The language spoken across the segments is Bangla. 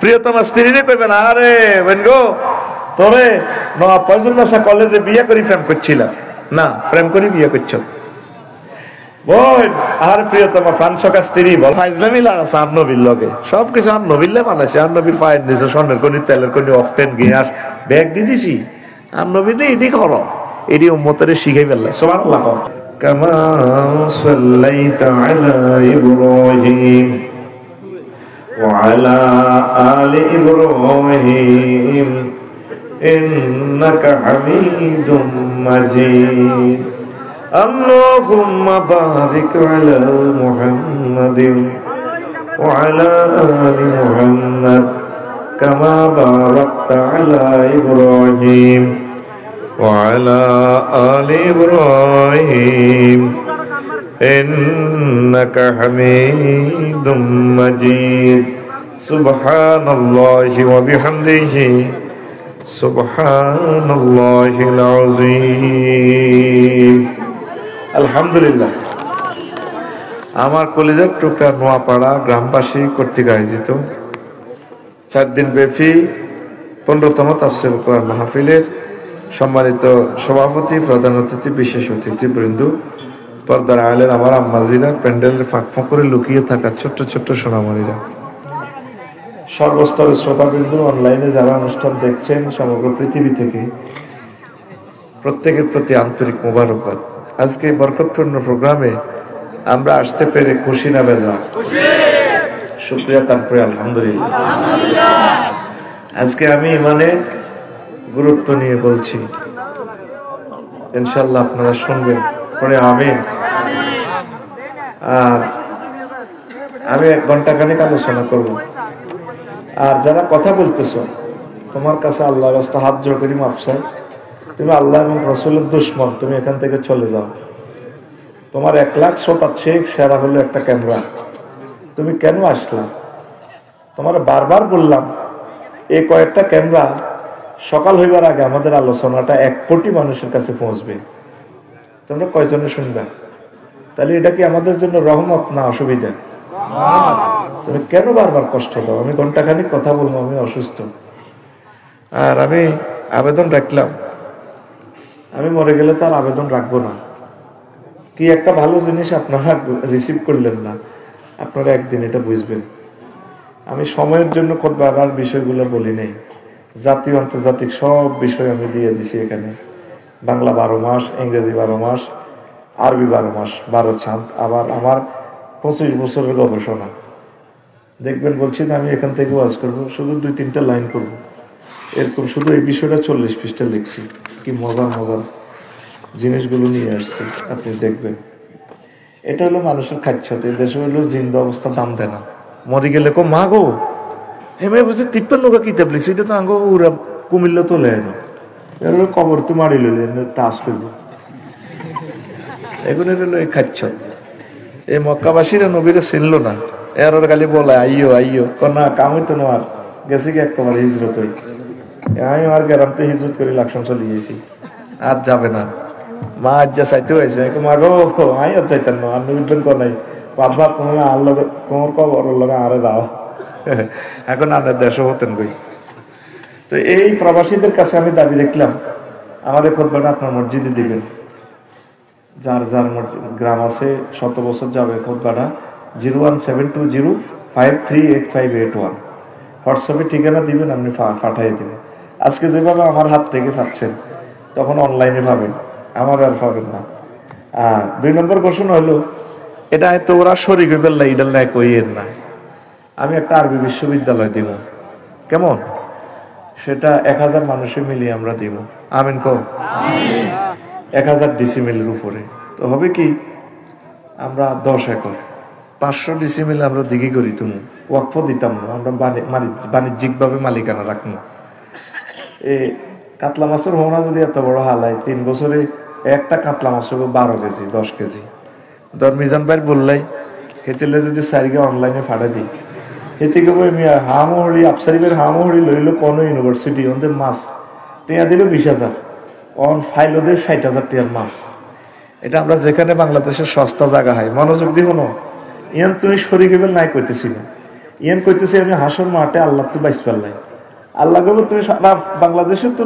প্রিয়তমা স্ত্রীরে কইবেন, আরে বোন গো, তোরে ফজল নাসা কলেজে বিয়ে করি প্রেম করছিলাম না, প্রেম করি বিয়ে করছ বোন। আর প্রিয়তমা ফ্রান্সকা স্ত্রী বল, ফাইজলামি লাগাছে আর নবীর লগে, সবকিছু আর নবীরলে বানাইছে, আর নবীর পায়ের দিয়েছে স্বর্ণের কনি, তেলের কনি, অকটেন, গ্যাস, ব্যাগ দিয়ে দিছি, আর নবীর এটি করো, এটি উম্মতের শিখাই ফেললে। সুবহানাল্লাহ। কামা সাল্লাইতা আলা ইব্রাহিম ওয়া আলা আলি ইব্রাহিম ইন্নাকা হামিদুম মাজিদ। আল্লাহুম্মা বারিক আলা মুহাম্মাদিন ওয়া আলা আলি মুহাম্মাদ কামা বারাকতা আলা ইব্রাহিম ওয়া আলা আলি ইব্রাহিম ইন্নাকা হামিদুম মাজিদ। সুবহানাল্লাহি ওয়া বিহামদিহি সুবহানাল্লাহিল আযীম। আলহামদুলিল্লাহ। আমার কলেজের টুকরা নোয়াপাড়া গ্রামবাসী কর্তৃক আয়োজিত 4 দিন ব্যাপী 15তম তাফসীর কোরআন মাহফিলের সম্মানিত সভাপতি, প্রধান অতিথি, বিশেষ অতিথিবৃন্দ, পর্দার আলের আমার আম্মাজিরা, প্যান্ডেলের ফাঁক ফাঁক করে লুকিয়ে থাকা ছোট্ট ছোট্ট সোনামণিরা, সর্বস্তরের শ্রোতাবৃন্দ, অনলাইনে যারা অনুষ্ঠান দেখছেন সমগ্র পৃথিবী থেকে, প্রত্যেকের প্রতি আন্তরিক মোবারকবাদ। আজকে বরকতপূর্ণ প্রোগ্রামে আমরা আসতে পেরে খুশি না বেজা? শুকরিয়া, তারপরে আলহামদুলিল্লাহ। আজকে আমি ইমানের গুরুত্ব নিয়ে বলছি, ইনশাআল্লাহ আপনারা শুনবেন, পরে আমিন। আর আমি 1 ঘন্টা খানিক আলোচনা করব। আর যারা কথা বলতেছ, তোমার কাছে আল্লাহর রাস্তা হাত জোড় করি মাফ চাই, তুমি আল্লাহ এবং রাসূলের দুশমন, তুমি এখান থেকে চলে যাও। তোমার 1 লাখ শ্রোতার চেয়ে সেরা হলো একটা ক্যামেরা, তুমি কেন আসলা? তোমার বারবার বললাম এই কয়েকটা ক্যামেরা সকাল হইবার আগে আমাদের আলোচনাটা 1 কোটি মানুষের কাছে পৌঁছবে। তোমরা কয়জনে শুনবে? তাহলে এটা কি আমাদের জন্য রহমত না অসুবিধা? তুমি কেন বারবার কষ্ট দাও? আমি ঘন্টাখানিক কথা বলবো, আমি অসুস্থ। আর আমি আবেদন রাখলাম, আমি মরে গেলে তো আর আবেদন রাখবো না। কি একটা ভালো জিনিস আপনারা রিসিভ করলেন না, আপনারা একদিন এটা বুঝবেন। আমি সময়ের জন্য আর বিষয়গুলো বলি নাই, জাতীয় আন্তর্জাতিক সব বিষয় আমি দিয়ে দিছি এখানে। বাংলা 12 মাস, ইংরেজি 12 মাস, আরবি 12 মাস, 12 চাঁদ, আবার আমার 25 বছরের গবেষণা দেখবেন। বলছি না আমি এখান থেকে ওয়াজ করবো, শুধু 2-3টা লাইন করবো, এরকম শুধু এই বিষয়টা 40 পৃষ্ঠা লিখছি। কি মজার মজার জিনিসগুলো নিয়ে আসছি, আপনি দেখবেন। এটা হলো মানুষের খাচ্ছাতে। দেশে হলো জিন্দা অবস্থা দাম দেয় না, মরে গেলে কো মা গো হেমে বুঝে 53 কিতাব লিখছি, এটা তো আঙ্গো ওরা কুমিল্লা তোলে না, এর কবর তো মারি লইলেন টাস করবো। এগুলো হলো এই খাচ্ছত। এই মক্কাবাসীরা নবীরে চিনল না, এর খালি বলে আইয়ো আইয়ো, না কামই তো নোয়ার গেছি কি একবার হিজরত হই, আমি আর গ্যারামতে হিজরত করে লাকসাম চলে গেছি, আর যাবে না। মা আজ যা চাইতে হয়েছে, মা গো আই আর চাইতেন না, আর নবীন কর নাই বাবা, তুমি আর লগে তোমার কবর লগে আরে দাও। এখন আপনার দেশও হতেন কই। তো এই প্রবাসীদের কাছে আমি দাবি রাখলাম, আমাদের খুতবাটা আপনার মসজিদে দিবেন। যার যার গ্রাম আছে, 100 বছর যাবে খুতবাটা 01720538581। হোয়াটসঅ্যাপে ঠিকানা দিবেন, আপনি পাঠিয়ে দিবেন। আজকে যেভাবে আমার হাত থেকে পাচ্ছেন, তখন অনলাইনে পাবেন, আমার আর পাবেন না। 2 নম্বর ঘোষণা হলো, এটা হয়তো ওরা শরীর বেল্লা ইডাল নাই কইয়ের না, আমি একটা আরবি বিশ্ববিদ্যালয় দিব। কেমন? সেটা 1000 মানুষে মিলিয়ে আমরা দিব। আমিন কও। 1000 ডিসিমিলের উপরে তো হবে কি, আমরা 10 একর 500 ডিসিমিল আমরা দিঘি করি, তুমি ওয়াকফ দিতাম না, আমরা বাণিজ্যিক ভাবে মালিকানা রাখবো। এই কাতলা মাছের হোনা যদি এত বড় হালাই, 3 বছরে একটা কাতলা মাছ হবে 12 কেজি 10 কেজি। ধর মিজান ভাই বললাই হেতেলে যদি 4 অনলাইনে ফাড়া দিই, হেতে গেবো মিয়া হামহড়ি আফসারিবের হামহড়ি লইল কোন ইউনিভার্সিটি, ওদের মাছ টিয়া দিল 20,000, অন ফাইল ওদের 60,000 টিয়ার মাছ। এটা আমরা যেখানে বাংলাদেশের সস্তা জায়গা হয়, মনোযোগ দিব না। ইয়ান তুমি শরীর নাই করতেছি না, ইয়ান কইতেছে আমি হাসর মাঠে আল্লাহ তো বাইস পারলাই, আল্লাহ কব তুমি সারা বাংলাদেশে তো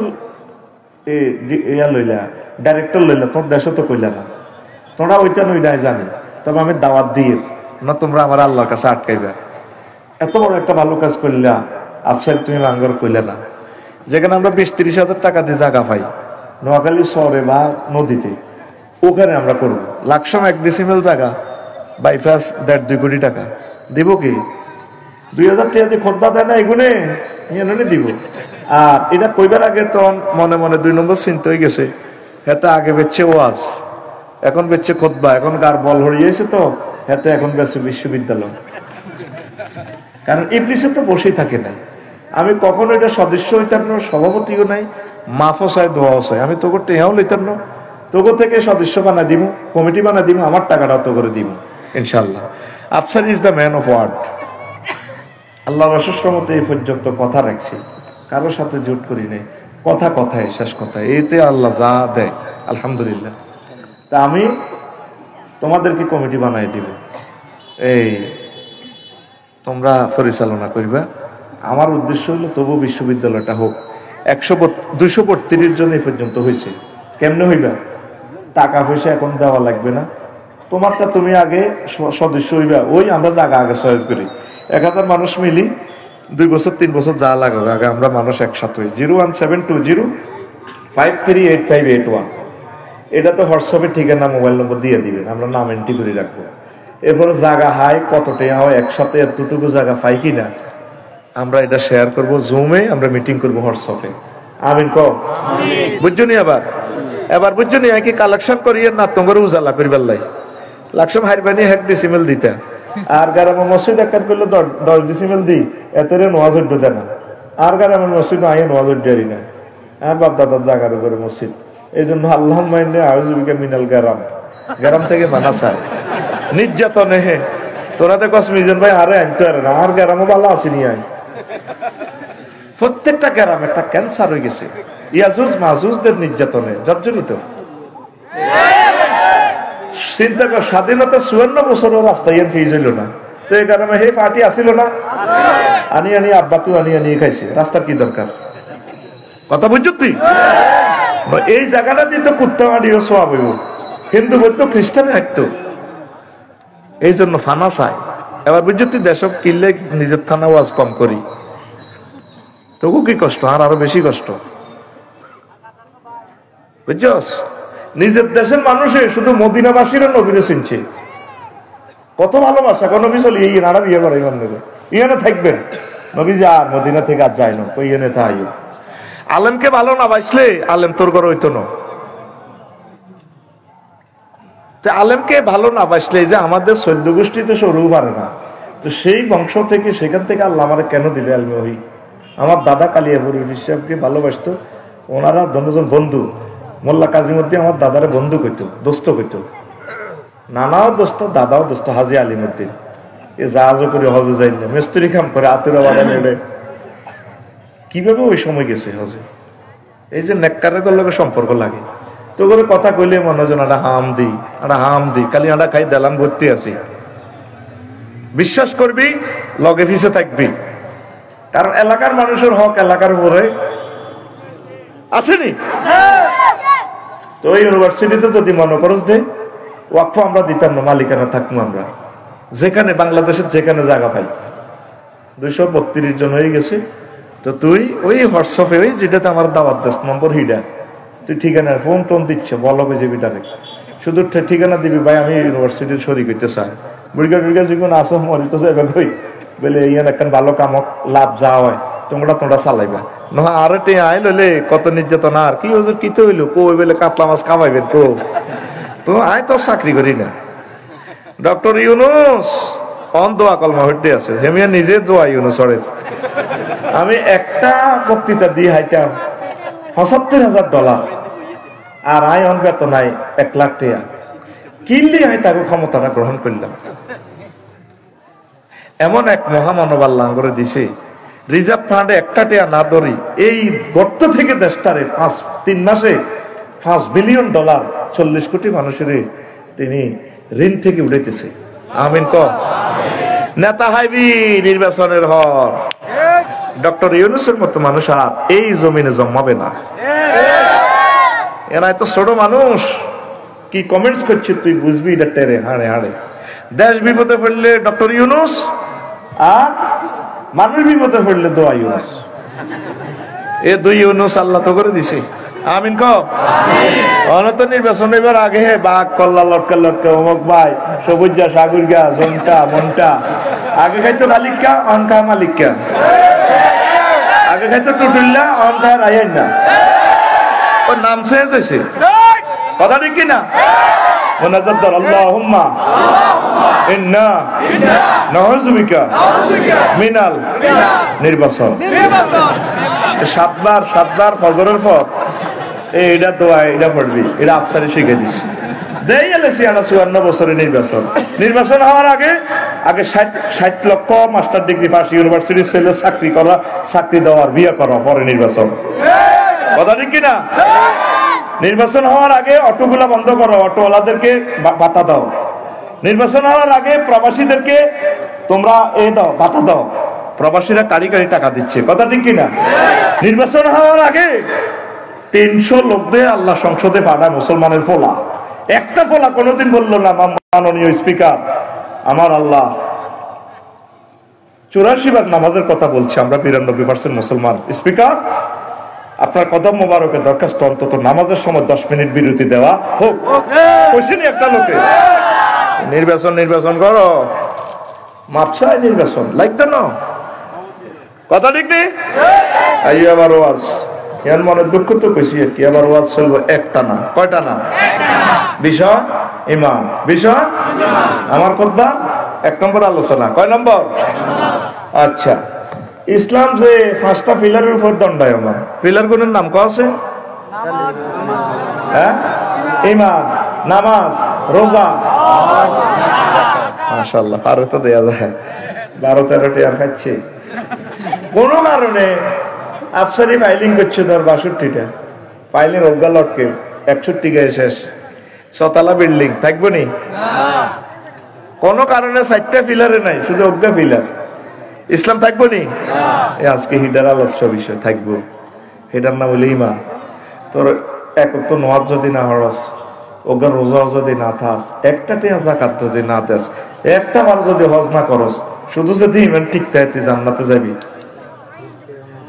ইয়া লইলা, ডাইরেক্টর লইলা, তোমার দেশে তো কইলা না, তোমরা ওইটা নইলাই জানি, তবে আমি দাওয়াত দিয়ে না তোমরা আমার আল্লাহর কাছে আটকাইবা। এত বড় একটা ভালো কাজ করলা, আফসার তুমি বাঙ্গর কইলা না। যেখানে আমরা 20-30 হাজার টাকা দিয়ে জায়গা পাই নোয়াখালী শহরে বা নদীতে, ওখানে আমরা করবো। লাকসাম 1 ডিসিমেল জায়গা, বাইপাস 1.5-2 কোটি টাকা দিব কি? 2000 টাকা দিয়ে খোদ্দা দেয় না, এগুনে নিয়ে দিব। আর এটা কইবার আগে তো মনে মনে 2 নম্বর চিন্তা হয়ে গেছে, হেতে আগে বেচছে ওয়াজ, এখন বেচছে খোদ্দা, এখন গার বল হরিয়েছে তো হেতে এখন বেচছে বিশ্ববিদ্যালয়। কারণ ইবলিসে তো বসেই থাকে নাই। আমি কখনো এটা সদস্য হইতাম না, সভাপতিও নাই, মাফও চাই, দোয়াও চাই। আমি তোকে টেহাও লইতাম না, তোকে থেকে সদস্য বানা দিব, কমিটি বানা দিব, আমার টাকাটাও তো করে দিব ইনশাল্লাহ। Afsar is the man of word. আল্লাহ রসুর মতো এই পর্যন্ত কথা রাখছি, কারোর সাথে জোট করি নাই, কথা কথায় শেষ কথা, এতে আল্লাহ যা দেয় আলহামদুলিল্লাহ। তা আমি তোমাদেরকে কমিটি বানাই দিব, এই তোমরা পরিচালনা করবা। আমার উদ্দেশ্য হলো তবু বিশ্ববিদ্যালয়টা হোক। 232 জন এই পর্যন্ত হয়েছে। কেমনে হইবা? টাকা পয়সা এখন দেওয়া লাগবে না, তোমারটা তুমি আগে সদস্য হইবা। ওই আমরা জায়গা আগে চয়েস করি, 1000 মানুষ মিলি 2 বছর 3 বছর যা লাগবে আগে আমরা মানুষ একসাথে হই। 01720538581, এটা তো হোয়াটসঅ্যাপে ঠিকানা মোবাইল নম্বর দিয়ে দিবেন, আমরা নাম এন্ট্রি করে রাখবো। এরপরে জায়গা হাই কত টাকা হয়, একসাথে এতটুকু জায়গা পাই কিনা আমরা এটা শেয়ার করব, জুমে আমরা মিটিং করবো, হোয়াটসঅ্যাপে। আমিন কও বুঝছো নি? এবার বুঝছো নি? কি কালেকশন করিয়ে না তোমার উজালা করিবার লাই লাকসাম হারবানি 1 ডিসিমেল দিতা, আর গ্রামে মসজিদ একবার করলে 10 ডিসিমেল দিই, এতেরে নোয়াজ দেয় না। আর গ্রামের মসজিদ আইয়ে নোয়াজ দেয়ারি না, আর বাপ দাদার জায়গার উপরে মসজিদ। এই জন্য আল্লাহ মাইনে আউযুবিকা মিনাল গ্রাম, গ্রাম থেকে মানা চায় নির্যাতনে। হে তোরা তো কসমিজন ভাই আরে আনতে পারে না, আর গ্রামও ভালো আসেনি। আই প্রত্যেকটা গ্রাম একটা ক্যান্সার হয়ে গেছে ইয়াজুজ মাজুজদের নির্যাতনে জর্জরিত। চিন্তা কর, স্বাধীনতা 54 বছরের রাস্তায় ফিজ হইল না, তো এই গ্রামে হে পার্টি আসিল না, আনি আনি আব্বা তু আনি খাইছে। রাস্তার কি দরকার? কথা বুঝছো তুই? এই জায়গাটা দিয়ে তো কুত্তা মারিও সব হইব, হিন্দু বলতো খ্রিস্টানে হাঁটতো, এই জন্য ফানা চায়। এবার বুঝছো তুই, দেশক কিনলে নিজের থানা ওয়াজ কম করি, তবু কি কষ্ট, আর আরো বেশি কষ্ট বুঝছস? নিজের দেশের মানুষে শুধু মদিনাবাসীরা নবীরে চিনছে, কত ভালোবাসা। কোন নবী চলি এই নারা বিয়ে করে ইহানে থাকবেন, নবী যে আর মদিনা থেকে আর যায় না, কই এনে তাই। আলেমকে ভালো না বাসলে আলেম তোর ঘরে হইতো না। আলেমকে ভালো না বাসলে, যে আমাদের 14 গোষ্ঠীতে সরু পারে না, তো সেই বংশ থেকে সেখান থেকে আল্লাহ আমার কেন দিলে আলমে ওহি। আমার দাদা কালিয়াপুর সাহেবকে ভালোবাসতো, ওনারা দুজন বন্ধু। মোল্লা কাজীমুদ্দিন আমার দাদারে বন্ধু কইতো, দোস্ত কইতো, নানাও দোস্ত, দাদাও দোস্ত। হাজি আলিমুদ্দিন এ জাহাজও করে হজে যাই না, মিস্ত্রি কাম করে, আতুরা বাড়া নেবে। কিভাবে ওই সময় গেছে হজে? এই যে নেককারের লগে সম্পর্ক লাগে, তো করে কথা কইলে মনে হয় একটা হাম দি কালি আটা খাই দেলান ভর্তি আছি। বিশ্বাস করবি, লগে ফিসে থাকবি, কারণ এলাকার মানুষের হক এলাকার উপরে আসেনি। তো ওই ইউনিভার্সিটিতে যদি মনে করস দে ওয়াকফ আমরা দিতাম না, মালিকানা থাকবো আমরা, যেখানে বাংলাদেশের যেখানে জায়গা পাই। 232 জন হয়ে গেছে। তো তুই ওই হোয়াটসঅ্যাপে ওই যেটাতে আমার দাওয়াত দেশ নম্বর হিডা, তুই ঠিকানা ফোন টোন দিচ্ছ, বলো বিজেপিটারে, শুধু ঠিকানা দিবি, ভাই আমি ইউনিভার্সিটির শরীর হইতে চাই, বুড়িগা টুড়িগা যখন আসো মরিত যাইবা কই বলে ইয়ান একটা ভালো কামক লাভ যা হয় তোমরা চালাইবা না। আর আই লইলে কত নির্যাতন, আর কি হজুর কি তো হইলো, কই বলে কাতলা মাছ খাওয়াইবেন কো, তো আয় তো চাকরি করি না। ডক্টর ইউনুস অন দোয়া কলমা হইতে আছে, হেমিয়া নিজে দোয়া ইউনুসরের। আমি একটা বক্তৃতা দিয়ে হাইতাম $75,000, আর আয় অন বেতন নাই 1 লাখ টাকা। কিনলি আয় তাকে ক্ষমতাটা গ্রহণ করলাম। এমন এক মহামানব আল্লাহ করে দিছে, রিজার্ভ ফান্ডে 1 টাকা না ধরি এই গর্ত থেকে দেশটারে 3 মাসে $5 বিলিয়ন, 40 কোটি মানুষের তিনি ঋণ থেকে উঠাইতেছে। আমিন ক। নেতা হাইবি নির্বাচনের হর ডক্টর ইউনূসের মতো মানুষ আর এই জমিনে জন্মাবে না। এরা এত ছোট মানুষ, কি কমেন্টস করছে তুই বুঝবি এটা টেরে হাড়ে হাড়ে। দেশ বিপদে পড়লে ডক্টর ইউনূস, আর মানুষ বিপদে পড়লে দোয়া ইউনূস। এ দুই ইউনূস আল্লাহ তো করে দিছে। আমিন কও। অনত নির্বাচন এবার আগে বাঘ কল্লা লটকা লটকা অমুক ভাই সবুজা সাগুরগা জমটা মনটা আগে খাইতো মালিকা অনকা মালিকা, আগে খাইতো টুটুল্লা অনকা রাইন না, ওর নাম চেঞ্জ হয়েছে। কথা ঠিক কিনা? মোনাজাত দর আল্লাহুম্মা ইন্না নাউযু বিকা মিনাল নির্বাচন। সাতবার ফজরের পর এইটা দোয়া এটা পড়বি, এটা আফসারে শিখে দিছি। দেই এলেছি 54 বছরের নির্বাচন হওয়ার আগে 60 লক্ষ মাস্টার ডিগ্রি পাস ইউনিভার্সিটির ছেলে চাকরি দেওয়ার বিয়ে করা, পরে নির্বাচন। কথা ঠিক কিনা? নির্বাচন হওয়ার আগে অটোগুলা বন্ধ করো, অটোওয়ালাদেরকে ভাতা দাও। নির্বাচন হওয়ার আগে প্রবাসীদেরকে তোমরা দাও, ভাতা দাও। প্রবাসীরা কারি টাকা দিচ্ছে। কথা ঠিক কিনা? নির্বাচন হওয়ার আগে 300 লোক দিয়ে আল্লাহ সংসদে পাঠায় মুসলমানের ফোলা। একটা ফোলা কোনোদিন বললো না মাননীয় স্পিকার আমার আল্লাহ 84 বার নামাজের কথা বলছে, আমরা 92% মুসলমান। স্পিকার আপনার কদম মোবারকের দরখাস্ত অন্তত নামাজের সময় 10 মিনিট বিরতি দেওয়া হোক। কইছেনি একটা লোকে নির্বাচন করো, মাপসায় নির্বাচন লাগতো না। কথা ঠিক নেই? আবার ওয়াজ এর মনে দুঃখ তো কইছি কি, আবার ওয়াজ চলবো একটা না, কয়টা না? বিষয় ইমান, বিষয় আমার খুতবা 1 নম্বর আলোচনা। কয় নম্বর? আচ্ছা, ইসলাম যে 5টা পিলারের উপর দণ্ডায়মান, পিলারগুলোর নাম কত আছে? হ্যাঁ, ইমান, নামাজ, রোজা। মাশাআল্লাহ, পারে তো দেয়া যায়। 12-13টি আর খাচ্ছে। কোন কারণে আফসারি ফাইলিং করছে ধর 62টা ফাইলিং অজ্ঞা লটকে 61 গায়ে শেষ, 6 তলা বিল্ডিং থাকবো নি? কোন কারণে 4টা পিলারে নাই, শুধু অজ্ঞা পিলার। ইসলাম থাকবো নি? আজকে হিডার আলোচ্য বিষয় থাকবো। এটার নাম হইলে ইমান। তোর একক তো নওয়াজ যদি না হরস, অজ্ঞা রোজা যদি না থাস, একটা টিয়া যাকাত যদি না দেস, একটা বার যদি হজ না করস, শুধু যদি ইমান ঠিক থাকে তুই জান্নাতে যাবি।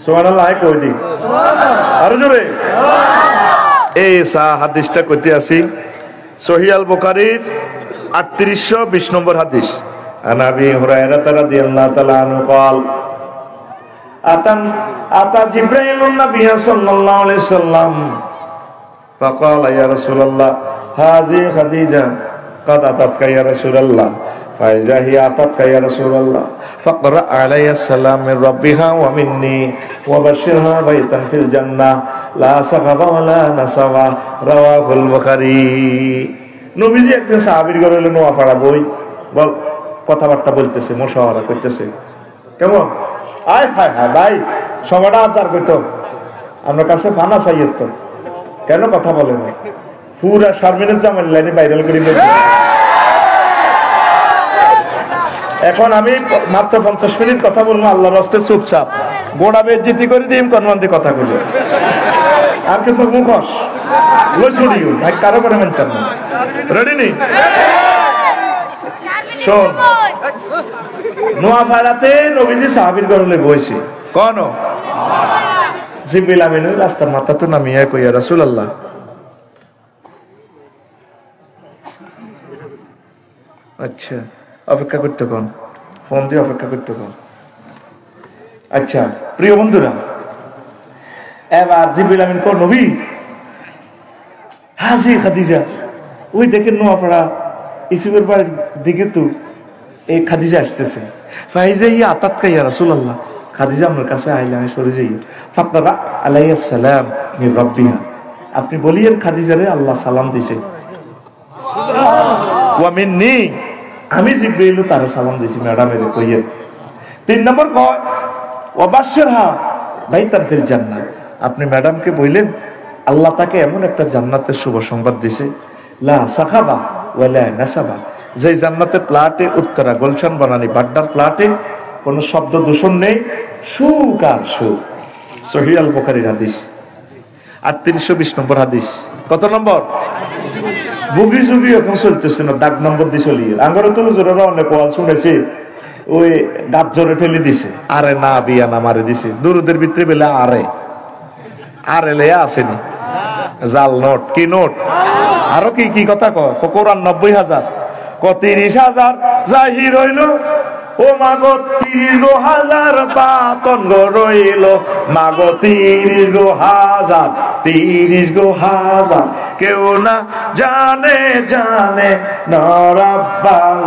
সুবহানাল্লাহ কই দি আরো জোরে। এই হাদিসটা কইতে আছি সহিহ আল বুখারীর 3820 নম্বর হাদিস। عن ابي هريره رضي الله تعالى عنه قال اتى جبريل النبي صلى الله عليه وسلم فقال يا رسول الله هذه خديجه قد اتتك يا رسول الله فاذا هي اتتك يا رسول الله فاقرا علي السلام من ربها ومني وبشرها بيتا في الجنه لا سخط ولا نصب رواه البخاري। নবীজি একদিন সাহাবীর ঘরে এলেন, নোয়াপাড়া বই বল কথাবার্তা বলতেছে, মুশাওয়ারা করতেছে। কেমন আয় হায় হায় ভাই সবাটা আচার করতো, আপনার কাছে ফানা চাইয়ের তো কেন কথা বলে না? পুরা শারমিনের জামাল লাইনে ভাইরাল করে এখন আমি মাত্র 50 মিনিট কথা বলবো, আল্লাহর রাস্তায় চুপচাপ গোড়া বেজ্জিতি করে দিই কনমান্দি কথা বলি। আর কিন্তু মুখস লইছড়িও ভাই কারো করে মেনতাম না। রেডি নি? শোন, নোয়াপাড়াতে নবীজি সাহাবীর ঘরে বইছে। কোন জিবরিল আমিন রাস্তার মাথা তো নামিয়ে কইয়া রাসূলুল্লাহ আচ্ছা অপেক্ষা করতে কোন, ফোন দিয়ে অপেক্ষা করতে কোন। আচ্ছা প্রিয় বন্ধুরা, এবার জিবরিল আমিন কোন নবী হাজি খাদিজা, ওই দেখেন নোয়াপাড়া ইসুবের বাড়ির দিকে তো এই খাদিজা আসতেছে। ফাইজা ইয়া আতাতকা ইয়া রাসূলুল্লাহ, খাদিজা আমার কাছে আইলা, আমি সরে যাই। ফাকরা আলাইহিস সালাম মির রাব্বিহা, আপনি বলিয়েন খাদিজারে আল্লাহ সালাম দিয়েছে। সুবহানাল্লাহ। ওয়া মিন্নি, আমি জিবরিল তার সালাম দিয়েছি ম্যাডামের কইয়ে। 3 নম্বর কয় ওয়া বাশশিরহা বাইতান ফিল জান্নাহ, আপনি ম্যাডামকে বললেন আল্লাহ তাকে এমন একটা জান্নাতের শুভ সংবাদ দিয়েছে, লা সাখাবা ওয়ালা নাসাবা, যে জান্নাতের প্লাটে উত্তরা গুলশান বানানি বাড্ডার প্লাটে কোনো শব্দ দূষণ নেই, সুখ আর সুখ। সহিহ আল বুখারীর হাদিস 3820 নম্বর হাদিস। কত নম্বর? বুগি যুগি এখন চলতেছে না, দাগ নম্বর দিয়ে চলিয়ে আঙ্গরে তো জোরেরা অনেক ওয়াজ শুনেছি, ওই গাছ জোরে ফেলে দিছে, আরে না বিয়া না মারে দিছে, দুরুদের ভিতরে বেলা আরে আরে লেয়া আসেনি, জাল নোট, কি নোট, আরো কি কি কথা কোরআন 90,000 ক 30,000 জাহির হইল, ও মাগো 30,000 পাতন রইল, মাগো 30,000 কেউ না জানে জানে নরাব্বানি,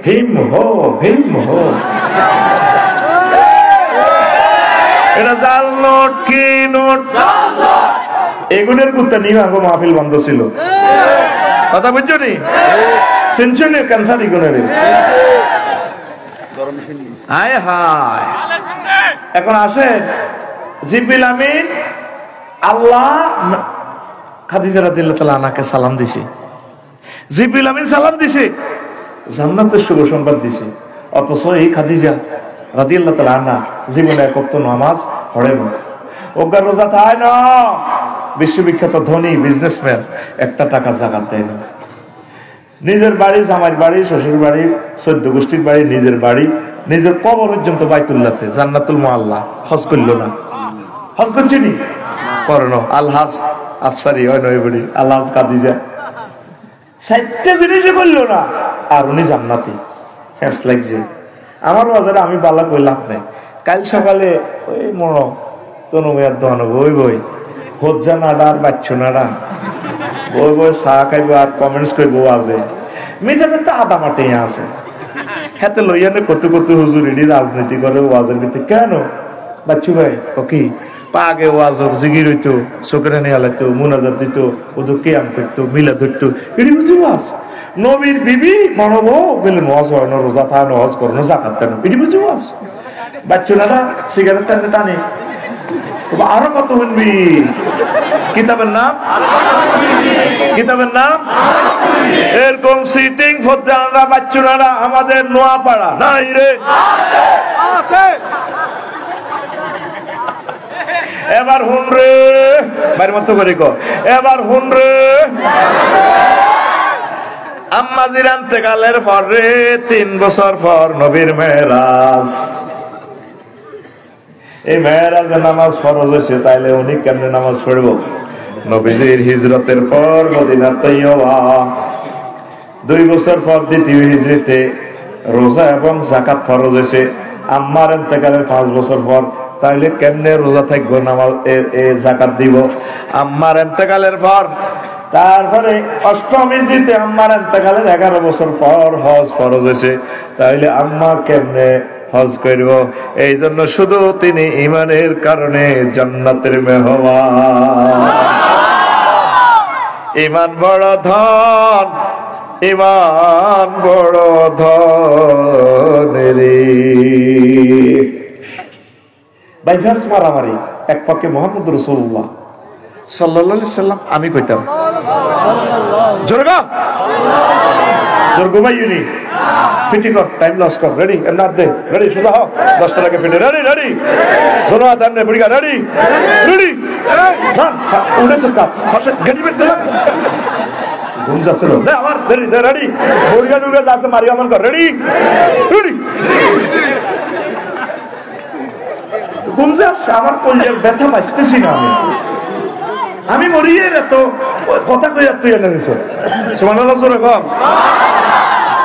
হিম হো এটা জাল নোট, কি নোট, এগুলোর কুত্তা নিয়ে আগো মাহফিল বন্ধ ছিল, কথা বুঝছো নি? সেঞ্চুরি ক্যান্সার এগুলোর হায় হায়। এখন আসে জিবরিল আমিন আল্লাহ খাদিজা রাদিয়াল্লাহু তাআলা আনহাকে সালাম দিছে, জিবরিল আমিন সালাম দিছে, জান্নাতের শুভ সংবাদ দিছে, অথচ এই খাদিজা রাদিয়াল্লাহু তাআলা আনহা জীবনে এক ওয়াক্ত নামাজ পড়ে না, ওগা রোজা থাকে না, বিশ্ববিখ্যাত ধনী বিজনেসম্যান, একটা টাকা জাকাত দেয় না, নিজের বাড়ি, জামাইয়ের বাড়ি, শ্বশুর বাড়ি, 14 গোষ্ঠীর বাড়ি, নিজের বাড়ি, নিজের কবর পর্যন্ত বাইতুল্লাহতে জান্নাতুল মুআল্লা হজ করল না, হজ করছিনি করনো, আলহাজ আফসারি হয় নয় বলি, আলহাজ খাদিজা 60টা জিনিসই করলো না, আর উনি জান্নাতি, ফ্যাস লাগছে আমার বাজারে। আমি বালা কইলাম নাই, কাল সকালে ওই মনো তনু মেয়ার দোয়ান বই হজ্জা নাডা আর বাচ্চু নাডা বই চা খাইব আর কমেন্টস করবো, আজে মিজানের তো আদা মাঠে আছে, হাতে লইয়ানে কত হুজুর এডি রাজনীতি করে ওয়াজের ভিতরে, কেন বাচ্চু ভাই কি পাগে ওয়াজ জিগির হইতো, চোখের নিয়ে হালাইতো, মুনাজাত দিত, ওদের কেয়াম করতো, মিলা ধরতো, এটি বুঝি ওয়াজ। নবীর বিবি মানব বলে নজ হয় না, রোজা থা নজ করো না, জাকাত দেন, এটি বুঝি ওয়াজ। বাচ্চু দাদা সিগারেট টানে টানে, আরো কত শুনবি। কিতাবের নাম এরকম সিটিং ফজ্জানরা বাচ্চুনারা আমাদের নোয়াপাড়া নাই রে, এবার হুন রে বাড়ির মতো করে এবার হুন রে, আম্মা জিরানতে গালের পর রে 3 বছর পর নবীর মেরাজ। এই মেরাজে নামাজ ফরজ হয়েছে, তাইলে উনি কেমনে নামাজ পড়ব? নবীজির হিজরতের পর মদিনা তৈয়বা 2 বছর পর দ্বিতীয় হিজরিতে রোজা এবং যাকাত ফরজ হয়েছে, আম্মার ইন্তেকালের 5 বছর পর, তাইলে কেমনে রোজা থাকবো, নামাজ যাকাত দিব? আম্মার ইন্তেকালের পর, তারপরে 8ম হিজরিতে আম্মার ইন্তেকালের 11 বছর পর হজ ফরজ হয়েছে, তাইলে আম্মা কেমনে হজ করব? এই জন্য শুধু তিনি ইমানের কারণে জান্নাতের মেহমান। ইমান বড় ধন, ইমান বড় ধন রে। বাইফাস মারামারি, এক পক্ষে মোহাম্মদ রাসূলুল্লাহ সাল্লাল্লাহু আলাইহি সাল্লাম, আমি কইতাম জোরগা জোরগোবাইনি ফিটি কর, টাইম লস কর, রেডি না দে, রেডি সুদা হ 10টা লাগে ফিটে, রেডি দোনো হাত আনলে বুড়িগা, রেডি না উড়ে সরকার পাশে গাড়ি বের দিলাম ঘুম যাচ্ছে না আমার, রেডি বুড়িগা ডুবে যাচ্ছে, মারি আমন কর, রেডি ঘুম যাচ্ছে, আমার কলিজার ব্যথা বাঁচতেছি না, আমি মরিয়ে এত কথা কইয়া তুই এনে নিছ সুবহানাল্লাহ জোরে কম।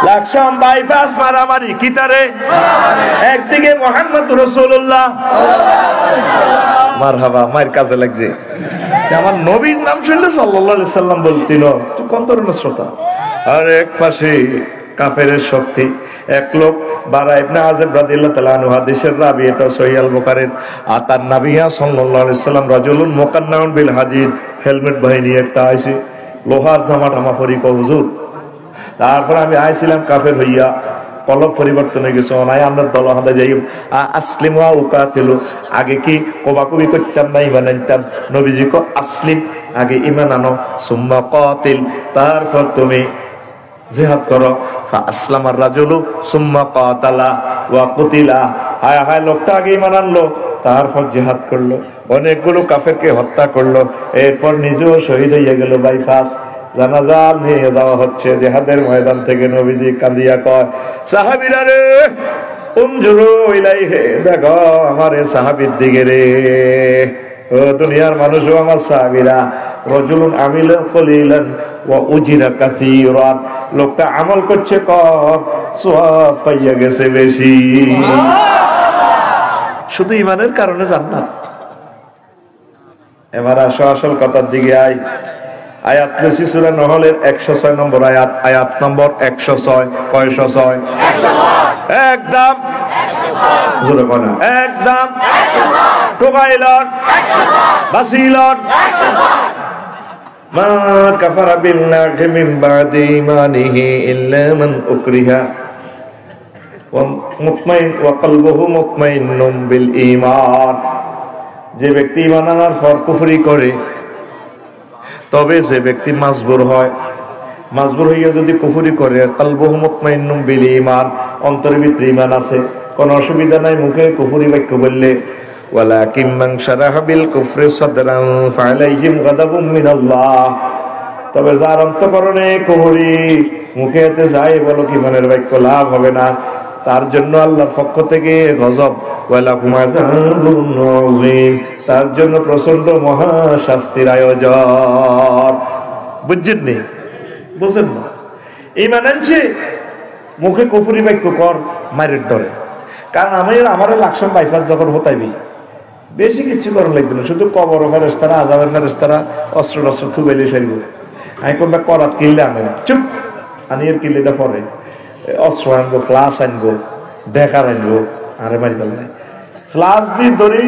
লাকসাম বাইপাস মারামারি কিতারে, একদিকে মুহাম্মদ রাসূলুল্লাহ মারহাবা, মায়ের কাজে লাগছে, আমার নবীর নাম শুনলে সাল্লাল্লাহু আলাইহি সাল্লাম বলতিন তুই কোন ধরনের শ্রোতা। আর এক পাশে কাফেরের শক্তি, এক লোক বারা ইবনে আযিব রাদিয়াল্লাহু তাআলা আনহু হাদিসের রাবী, এটা সহিহ আল বুখারীর, আতান নবিয়া সাল্লাল্লাহু আলাইহি সাল্লাম রাজুলুন মুকান্নাউন বিল হাদিদ, হেলমেট বাহিনী একটা আইছে, লোহার জামা টামা পরি কো হুজুর। তারপর আমি আইছিলাম কাফের হইয়া, কলব পরিবর্তন হয়ে গেছে, অনায় আমরা দল হাদা যাই আসলিম ওয়া উকাতিলু, আগে কি কোবাকুবি করতাম না, ইমান আনতাম, নবীজি কো আসলিম, আগে ইমান আনো, সুম্মা কাতিল, তারপর তুমি জিহাদ করো। ফাসলামার রাজুলু সুম্মা কাতালা ওয়া কুতিলা, হায় হায় লোকটা আগে ঈমান আনলো, তারপর জিহাদ করলো, অনেকগুলো কাফেরকে হত্যা করলো, এরপর নিজেও শহীদ হয়ে গেল। বাইপাস জানাজা নিয়ে যাওয়া হচ্ছে জিহাদের ময়দান থেকে। নবীজি কাঁদিয়া কয়, সাহাবীরা রে উনজুরু ইলাইহি, দেখো আমার এই সাহাবীর দিকে রে, ও দুনিয়ার মানুষও আমার সাহাবীরা। রাজুলুন আমিলা কলিলান ওয়া উজিরা কাসীরান, লোকটা আমল করছে কম, সওয়াব পাইয়া গেছে বেশি। শুধু ঈমানের কারণে জান্নাত। এবার আসো আসল কথার দিকে। আয়াত পেয়েছি সূরা নহলের 106 নম্বর আয়াত, আয়াত নম্বর 106। কয়শো 6? একদম জোরে বলেন, একদম টোকাইলন বাসিলন। মা কাফারা বিল্লাহি মিন বাদি ঈমানিহি ইল্লা মান উকরিহা ওয়া মুতমাইন ওয়া কলবুহু মুতমাইন্নুম বিল ঈমান। যে ব্যক্তি ঈমান আনার পর কুফরি করে, তবে যে ব্যক্তি মাজবুর হয়, মাজবুর হইয়া যদি কুফরি করে, কলবুহু মুতমাইন্নুম বিল ঈমান, অন্তরের ভিতরে ঈমান আছে, কোনো অসুবিধা নাই মুখে কুফরি বাক্য বললে। ওয়ালাকিন মান শারাহা বিল কুফরি সাদরান ফাআলাইহিম গাদাবুম মিনাল্লাহ, তবে যার অন্তঃকরণে কুফরি, মুখে এতে যাই বলো কি মনের বাক্য লাভ হবে না, তার জন্য আল্লাহর পক্ষ থেকে গজব, ওয়ালাকুম আযাবুন আযীম, তার জন্য প্রচন্ড মহা শাস্তির আয়োজন। বুঝছেন নি? বুঝেন না? ঈমান আনছে, মুখে কুফরি বাক্য কর, মারের ডরে। কারণ আমার লাকসাম বাইপাস যখন হতাইবি, বেশি কিছু করার লাগবে না, শুধু কবর ফেরেশতারা, আযাবের ফেরেশতারা অস্ত্র টস্ত্র থুবাইলে সারিব। আমি কোনটা করাত কিনলে আনে না, চুপ, আনি এর কিনলেটা পরে অস্ত্র আনবো, ফ্লাস আনবো, দেখার আনবো, আরে মারি পেলে ফ্লাস দিয়ে ধরি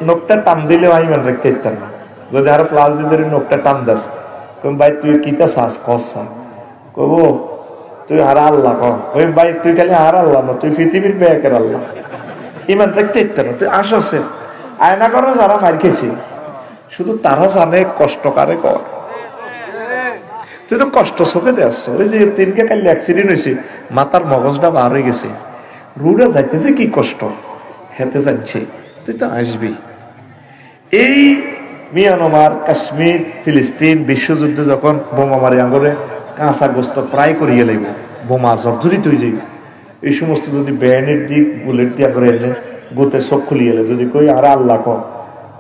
নোকটা টান দিলেও আমি মানে রাখতে ইতাম না। যদি আরো ফ্লাস দিয়ে ধরি নোকটা টান দাস, ভাই তুই কিতা চাস কসা, কব তুই আর আল্লাহ কর, ওই ভাই তুই খালি আর আল্লাহ না, তুই পৃথিবীর ব্যাকের আল্লাহ, ইমান রাখতে ইতাম না। তুই আসছে আয়না করো যারা মার খেয়েছি, শুধু তারা জানে কষ্ট কারে কর। তুই তো কষ্ট চোখে দেস। ওই যে তিনকে কালি অ্যাক্সিডেন্ট হয়েছে, মাথার মগজটা বার হয়ে গেছে, রুড়ে যাইতেছে কি কষ্ট, হেতে যাচ্ছে, তুই তো আসবি। এই মিয়ানমার, কাশ্মীর, ফিলিস্তিন বিশ্বযুদ্ধে যখন বোমা মারি আঙরে কাঁচা গোস্ত প্রায় করিয়ে লাগবে, বোমা জর্জরিত হয়ে যাবে। এই সমস্ত যদি ব্যানের দিক বুলেট দিয়া করে এলে গোতে চোখ খুলিয়ে এলে, যদি কই আর আল্লাহ কর,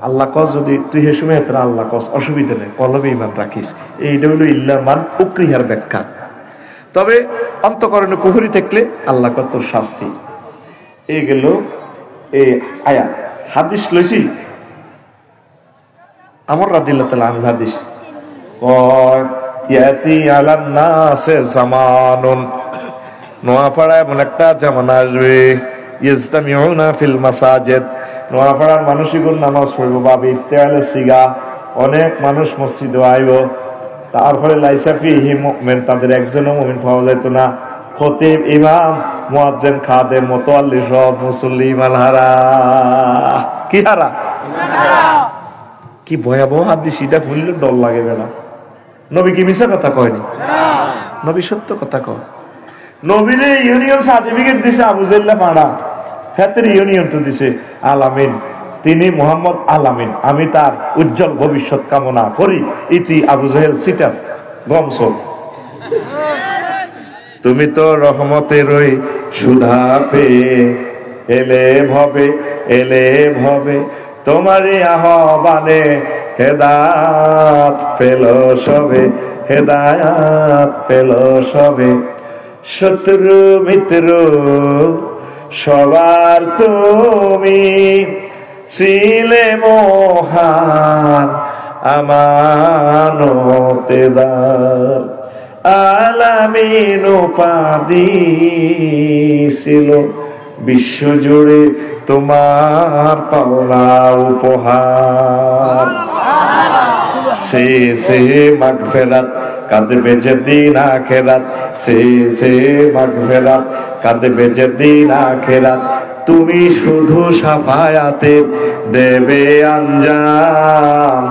আল্লাহ কস, যদি তুই সে সময় এত আল্লাহ কস, অসুবিধা নেই, কলবে ইমান রাখিস। এইটা হলো ইল্লার মান উকরিহার ব্যাখ্যা। তবে অন্তঃকরণে কুফরি থাকলে আল্লাহ কর তোর শাস্তি। এই গেল এই আয়াত। হাদিস লইছি আমর রাদিয়াল্লাহু তাআলা আনহু হাদিস, ইয়াতি আলান নাসে জামানুন, নোয়াপাড়া এমন একটা জামানা আসবে, ইজতামিউনা ফিল মাসাজিদ, নোয়াপাড়ার মানুষগুলো নামাজ পড়বো বা ইফতিহালে সিগা, অনেক মানুষ মসজিদে আইব, তারপরে লাইসা ফিহি মুমিন, তাদের একজনও মুমিন পাওয়া যেত না। খতিব, ইমাম, মুয়াজ্জিন, খাদেম, মুতাওয়াল্লি সব মুসল্লি ইমান হারা। কি হারা? কি ভয়াবহ হাদিস, এটা শুনলে ডর লাগে না। নবী কি মিছা কথা কয়নি? নবী সত্য কথা কয়। নবীরে ইউনিয়ন সার্টিফিকেট দিছে আবু জাহল পাড়া, হাতের ইউনিয়ন তো দিছে আলামিন, তিনি মোহাম্মদ আলামিন, আমি তার উজ্জ্বল ভবিষ্যৎ কামনা করি। ইতি আবু জাহেল সিটার গমসল। তুমি তো রহমতেরই সুধা পেয়ে এলে ভবে তোমারই আহ্বানে হেদায়াত পেল সবে, শত্রু মিত্র সবার তুমি ছিলে মহান আমানতেদার, আলামিন উপাধি ছিল বিশ্বজুড়ে তোমার পাওনা উপহার। সে মাগফিরাত কাঁদবে যেদিন আখিরাত, সে মাগফিরাত কাঁদবে যেদিন আখিরাত, তুমি শুধু শাফায়াতে দেবে আঞ্জাম,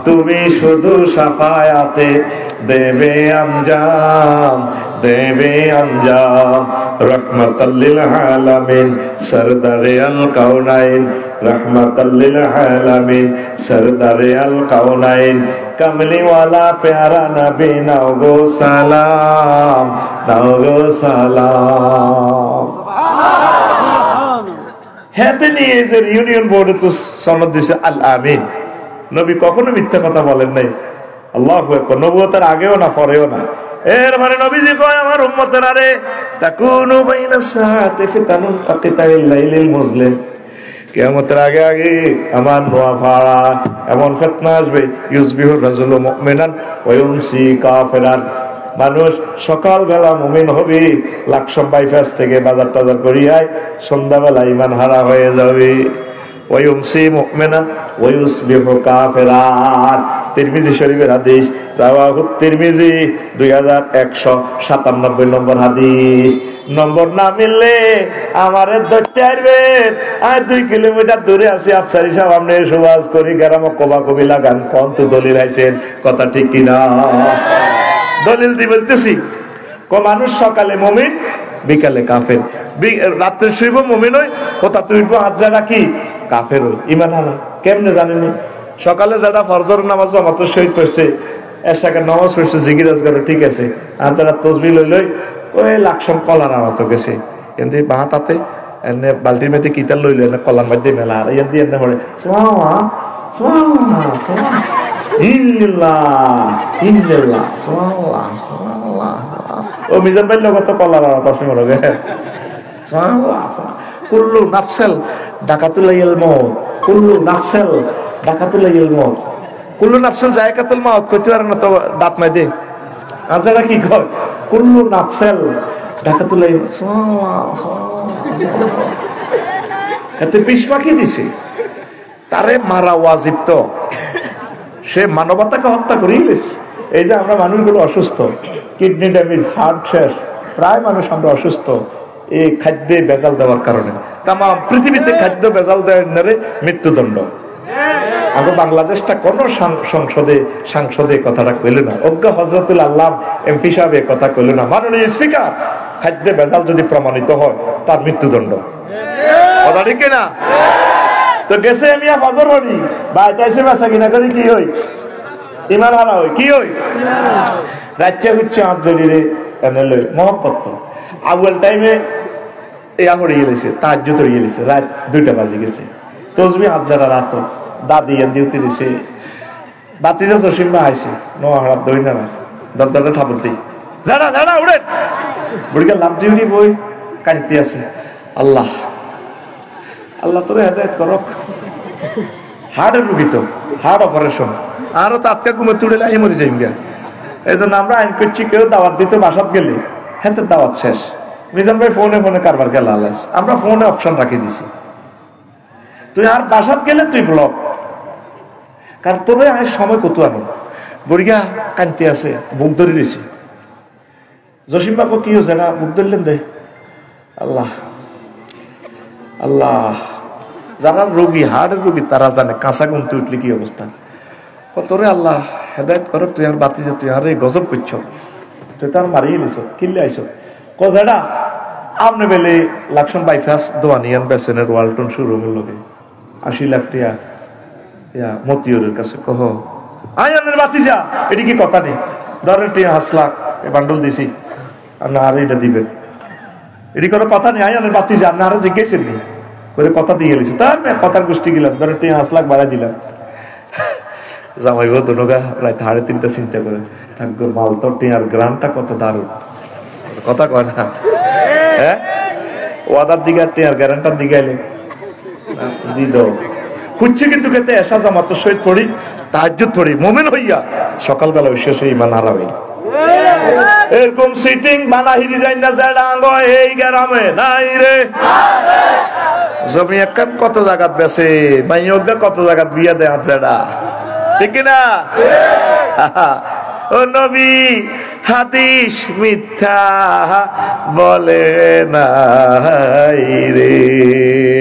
তুমি শুধু শাফায়াতে দেবে আঞ্জাম, দেবে আঞ্জাম। রহমাতাল লিল আলামিন সরদারে আল কাউনাইন, রহমাতাল লিল আলামিন সরদারে আল কাউনাইন, কমলি ওয়ালা প্যারা নবী নাও গো সালাম, নাও গো সালাম। হাতে নিয়ে যে ইউনিয়ন বোর্ডে তো সনদ দিছে আল আমিন। নবী কখনো মিথ্যা কথা বলেন নাই। আল্লাহু আকবার। নবুয়তের আগেও না পরেও না। এর মানে নবীজি কয় আমার উম্মতের আরে তাকুনু বাইনাস সাআতি ফিতানুন কাকিতাইল লাইলিল মুজলিম, কিয়ামতের আগে আগে আমার নোয়া ফাড়া এমন ফিতনা আসবে, ইউসবিহুর রাজুলু মুমিনান ওয়া ইউমসি কাফিরান। মানুষ সকালবেলা মুমিন হবে, লাকসাম বাইপাস থেকে বাজার টাজার করিয়ায়, সন্ধ্যাবেলা ইমান হারা হয়ে যাবে। ওয়া ইউমসি মুমিনান ওয়া ইউসবিহু কাফিরান। তিরমিজি শরীফের হাদিস, রাওয়াহু তিরমিজি 2197 নম্বর হাদিস। নম্বর না মিললে আমারে ধরতে আসবেন। আর 2 কিলোমিটার দূরে আছি, আফসারি সাহেব আপনি সুবাস করি গ্রামে কবা কবি লাগান, কোন তো দলিল আইছেন, কথা ঠিক কিনা? দলিল দি বলতেছি, মানুষ সকালে মুমিন বিকালে কাফের, রাত্রে শুইব মুমিন হই, কোথা তুইব হাত যারা কি কাফের হই, ইমান হারা। কেমনে জানেনি? সকালে যারা ফরজর নামাজ জামাত শহীদ করছে, এশাকে নামাজ পড়ছে, জিকিরাজ করে, ঠিক আছে। আর যারা তসবি লই ওই লাকসাম কলার আওয়াত গেছে, কিন্তু বাঁ তাতে এনে বালতির মধ্যে কিতাল লইল, এনে কলার মধ্যে মেলা, আর ইয়ান দিয়ে এনে পড়ে সুবহানাল্লাহ সুবহানাল্লাহ ইল্লাল্লাহ সুবহানাল্লাহ সুবহানাল্লাহ। ও মিজান ভাই লোক তো কলার আওয়াত আছে মনে হয়। সুবহানাল্লাহ। কুল্লু নাফসাল দাকাতুল মউত, কুল্লু নাফসাল দাকাতুল মউত, কুল্লু নাফসাল জায়কাতুল মউত। কইতে পারে না তো দাঁত মাই দে। আর যারা কি কয় কুল্লু নাফসাল দাকাতুল এতে বিষ মাখিয়ে দিছে। তারে মারা ওয়াজিব, তো সে মানবতাকে হত্যা করেই গেছে। এই যে আমরা মানুষগুলো অসুস্থ, কিডনি ড্যামেজ, হার্ট শেষ, প্রায় মানুষ আমরা অসুস্থ এই খাদ্যে ভেজাল দেওয়ার কারণে। তাম পৃথিবীতে খাদ্য ভেজাল দেওয়ার মৃত্যুদণ্ড। আগে বাংলাদেশটা কোন সংসদে কথাটা কইল না, অজ্ঞ হজরতুল আল্লাহ এমপি সাহেব কথা কইল না, মাননীয় স্পিকার খাদ্যে ভেজাল যদি প্রমাণিত হয় তার মৃত্যুদণ্ড। কথা ঠিক না? তো গেছে আমি ফজর হরি বা চাইছে বেচা কিনা করি, কি হই ইমান হারা হই, কি হই রাজ্যে হচ্ছে আট জড়িয়ে এনে লই মহব্বত। আউয়াল টাইমে ইয়া হয়ে গেছে, তাহাজ্জুদ হয়ে গেছে, রাত 2টা বাজে গেছে, তসবি হাত যারা রাত দাদি ডিউটি দিছে, বাতিজা জসিম্বা আইছে নোয়াহারাত দই না দরদারে থাপড় দিই, যারা যারা উড়ে বুড়িকে লাভ দিউনি বই কাঁদতে আছে, আল্লাহ আল্লাহ তোরে হেদায়েত করক। হার্টের রুগী তো, হার্ট অপারেশন, আরো তাৎকা ঘুমে তুড়ে আই মরে যাই গা। এই জন্য আমরা আইন করছি, কেউ দাওয়াত দিতে বাসাত গেলে হ্যাঁ দাওয়াত শেষ, মিজান ভাই ফোনে ফোনে কারবার গেল আলাস, আমরা ফোনে অপশন রাখি দিছি, তুই আর বাসাত গেলে তুই ব্লক, কারণ তোরে আয় সময় কত আনো বড়িয়া কানতে আছে, বুক ধরে দিছি। জসিমবাবু কি হয়েছে না, বুক ধরলেন দে আল্লাহ আল্লাহ। যারা রোগী, হার্টের রোগী, তারা জানে কাঁচা গুনতে উঠলে কি অবস্থা। তোরে আল্লাহ হেদায়েত করো, তুই আর বাতি যে তুই আরে গজব করছ, তুই তো আর মারিয়ে নিছ, কিনলে আইস কজেডা আপনি বেলে লাকসাম বাইপাস দোয়ানিয়ান বেসনের ওয়ালটন শোরুমের লোকে 80 লাখ টাকা মতিউরের কাছে কহ আয়ানের বাতি যা, এটি কি কথা নেই, ধরেন 5 লাখ বান্ডল দিছি, আপনি আর এটা দিবেন, এটি কোনো কথা নেই। আয়ানের বাতি যা, আপনি আরো জিজ্ঞেসেন নি করে কথা দিয়ে গেছি, তার কথার গোষ্ঠী গেলাম, ধরেন 5 লাখ বাড়াই দিলাম। জামাই গো দোনোগা রাত 3:30 চিন্তা করে থাকবো, মাল তো টিয়ার গ্রামটা কত দারুণ, কথা কয় না হ্যাঁ, ওয়াদার দিকে টিয়ার গ্যারান্টার দিকে এলে দি দাও খুঁজছে, কিন্তু খেতে এসা জামাত শহীদ পড়ি, তাহাজ্জুদ পড়ি, মুমিন হইয়া সকালবেলা শেষ হই ইমান হারা হই। এরকম সিটিং বানাহিরি যাই না জাডাঙ্গ এই গ্রামে নাই রে, জমি একখান কত জায়গাত বেছে, মাইয়গা কত জায়গাত বিয়া দেয় জাডা, ঠিক না? ও নবী হাদিস মিথ্যা বলে নাই রে,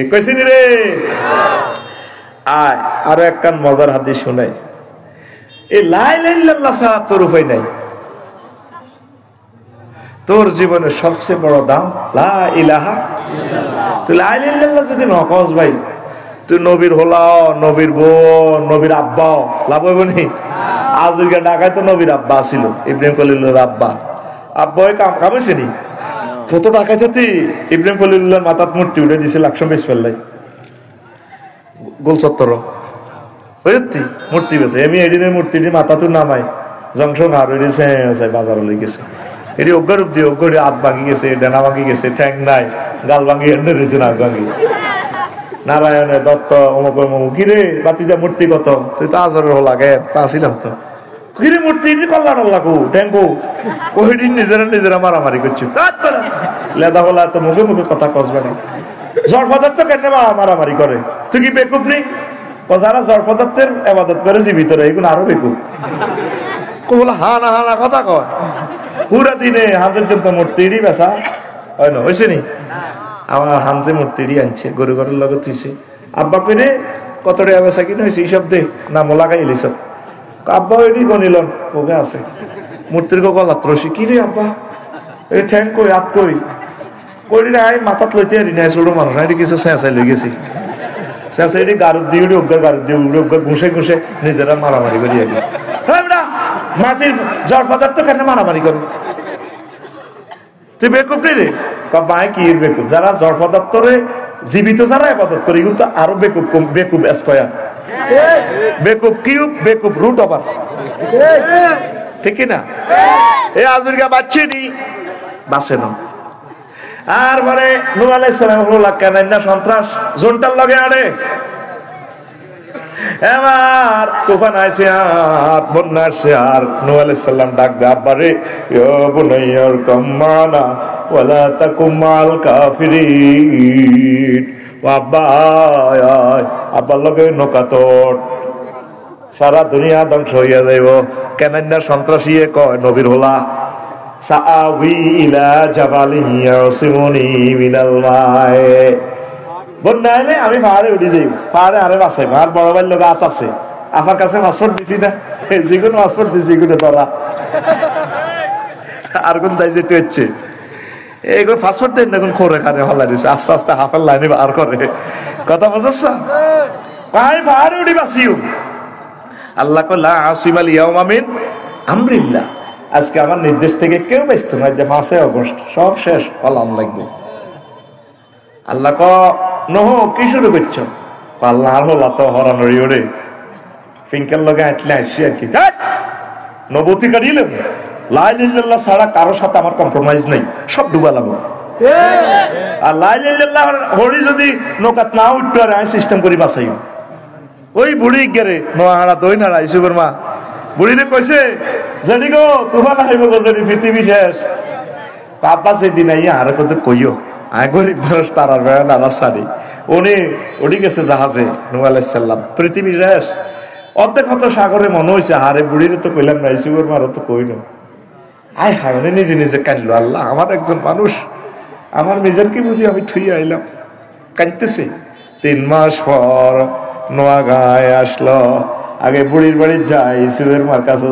কইছিনি রে। আয় আরো একখান মজার হাদিস শুনাই, এই লা ইলাহা ইল্লাল্লাহ ছাড়া তোর উপায় নাই। তোর জীবনের সবচেয়ে বড় দাম লা ইলাহা ইল্লাল্লাহ। তুই লা ইলাহা ইল্লাল্লাহ যদি নকস ভাই, তুই নবীর হলাও, নবীর বোন, নবীর আব্বাও লাভ হইব নি? আজকে ঢাকায় তো নবীর আব্বা ছিল, ইব্রাহিম খলিলুল্লাহর আব্বা। আব্বা ওই কামাইছে নি কত টাকা থাকি? ইব্রাহিম খলিলুল্লাহর মাথাত মূর্তি উঠে দিছে 120 ফেললাই গোল চত্বর হইতি মূর্তি বেছে। আমি এদিনের মূর্তিটি মাথা তো নামাই জংশন আর বাজার লই গেছে। এটি অজ্ঞার রূপ দিয়ে অজ্ঞ হাত ভাঙি গেছে, ডানা ভাঙি গেছে, ঠ্যাং নাই, গাল ভাঙি এনে রয়েছে, নাক ভাঙি। নারায়ণে দত্ত অমুক অমুক, কিরে বাতিজা মূর্তি কত? তুই তো আজরের হল আগে আসিলাম তো, কিরে মূর্তি পাল্লা টাল্লাকু ট্যাঙ্কু কহিদিন নিজেরা মারামারি করছি। লেদা হলা তো মুখে মুখে কথা কসবে না। জড় পদার্থ কেন মারামারি করে? তুই কি বেকুব নি? যারা জড় পদার্থের আবাদত করে জীবিত রে, এগুলো আরো বেকুব। বলে হানা হানা কথা কয় পুরা দিনে হাজের জন্য মূর্তিরই বেচা হয় না, হয়েছে নি? আমার হামজে মূর্তিরই আনছে, গরু ঘরের লগে তুইছে। আব্বা পেরে কত টাকা বেচা কিনে হয়েছে এইসব দে না মোলাকাই এলিস। আব্বা ওইটি গনিল ওকে আছে মূর্তির গলাত রসি। কি রে আব্বা এই ঠ্যাং কই হাত কই কই আই মাথাত লইতে আরি নাই, ছোট মানুষ এটি কিছু চেঁচাই লই গেছি। চেঁচাই গারুদ দিয়ে উড়ে অজ্ঞার গারুদ দিয়ে উড়ে অজ্ঞার ঘুষে ঘুষে নিজেরা মারামারি করি আগে। মাটির জড় পদার্থ কেন মারামারি করো? তুই বেকুব নেই রে বাই কি বেকুব? যারা জড় পদার্থরে জীবিত যারা আবাদত করে এগুলো তো আরো বেকুব। বেকুব স্কয়ার, বেকুব কিউব, বেকুব রুট ওভার, ঠিক না? এই আজুরগা বাচ্চি নি বাঁচে না। আর মানে নূহ আলাইহিস সালাম হলো কেনাইনা সন্ত্রাস জোনটার লগে আড়ে। এবার তুফান আইছে আর বন্যা আসছে, আর নূহ আলাইহিস সালাম ডাক দে আব্বারে, ইয়া বুনাইয়ার কাম্মানা ওয়ালা তাকুম মাল কাফিরিন। আব্বা আব্বার লগে নৌকাতট, সারা দুনিয়া ধ্বংস হইয়া যাইব। কেনাইনা সন্ত্রাসী কয় নবীর হলা সাআউই ইলা জাবালিন ইয়াসিমুনি মিনাল মাই। বন্যা আইলে আমি পাহাড়ে উঠে যাই, পাহাড়ে আরে বাঁচাই। আর বড় ভাইয়ের লোক আত আছে, আমার কাছে পাসপোর্ট দিছি না, যেগুলো পাসপোর্ট দিছি এগুলো ধরা। আর কোন দায় যেতে হচ্ছে এগুলো পাসপোর্ট দেন না, এখন খোরে খানে হল্লা দিচ্ছে, আস্তে আস্তে হাফের লাইনে আর করে কথা বুঝছ। আমি পাহাড়ে উঠি বাঁচিও। আল্লাহ কল্লা আসিমাল ইয়াউমা মিন আমরিল্লাহ, আজকে আমার নির্দেশ থেকে কেউ ব্যস্ত নয় যে 5 আগস্ট সব শেষ পালান লাগবে। আল্লাহ ক নহ কি শুরু করছ? পাল্লা আর হলা তো হরানোর ওরে ফিঙ্কের লগে আটলে আসছি আর কি। নবতী কাটিলাম লা ইলাহা ইল্লাল্লাহ ছাড়া কারোর সাথে আমার কম্প্রোমাইজ নেই, সব ডুবালাম। আর লা ইলাহা ইল্লাল্লাহ হরি যদি নৌকাত না উঠতে আর আমি সিস্টেম করি বাঁচাই। ওই বুড়ি গেরে নোয়াহারা দই না ইসুবের মা বুড়িরে কইছে জানি গো তুফান আইব গো, যদি পৃথিবী শেষ। বাবা সেদিন আইয়া আর কত কইও আয় গরিব মানুষ তারার বেড়া নারাজ সারি উনি উঠি গেছে জাহাজে নূহ আলাইহিস সালাম। পৃথিবী শেষ অর্ধেক হতো সাগরে মনে হয়েছে, হারে বুড়িরে তো কইলাম না, ইসুবের মারও তো কইল। আয় হায় উনি নিজে নিজে কানলো, আল্লাহ আমার একজন মানুষ, আমার মেজান কি বুঝি আমি থুই আইলাম, কাঁদতেছে। 3 মাস পর নোয়া গায়ে আসলো। আগে বুড়ির বাড়ি যায়, ইসুবের মার কাছে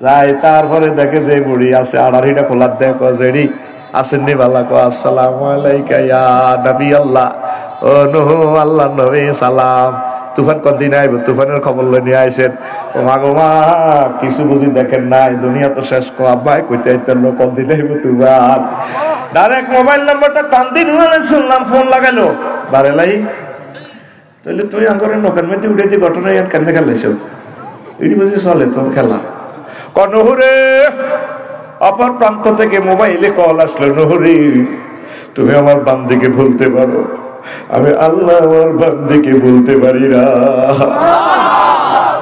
যায়, তারপরে দেখে যে বুড়ি আছে আড়াড়িটা খোলার দেখো জেডি আসেননি বালা কো আসসালামু আলাইকা ইয়া নবী আল্লাহ। ও নূহ আল্লাহ নবী সালাম। তুফান কদিন আইব? তুফানের খবর লই নিয়ে আইছেন। ও মা গো মা কিছু বুঝি দেখেন নাই, দুনিয়া তো শেষ। কো আব্বাই কইতে আইতেন কদিন আইব তুফান? ডাইরেক্ট মোবাইল নাম্বারটা টান দিন শুনলাম, ফোন লাগাইলো বারেলাই। তাহলে তুই আঙ্গরের নৌকার মধ্যে উঠে দিয়ে ঘটনা ইয়ান কেন খেলাইছ? এটি বুঝি চলে তোর খেলা। কনহুরে অপর প্রান্ত থেকে মোবাইলে কল আসলো, নহরি তুমি আমার বান্দিকে ভুলতে পারো, আমি আল্লাহ আমার বান্দিকে ভুলতে পারি না।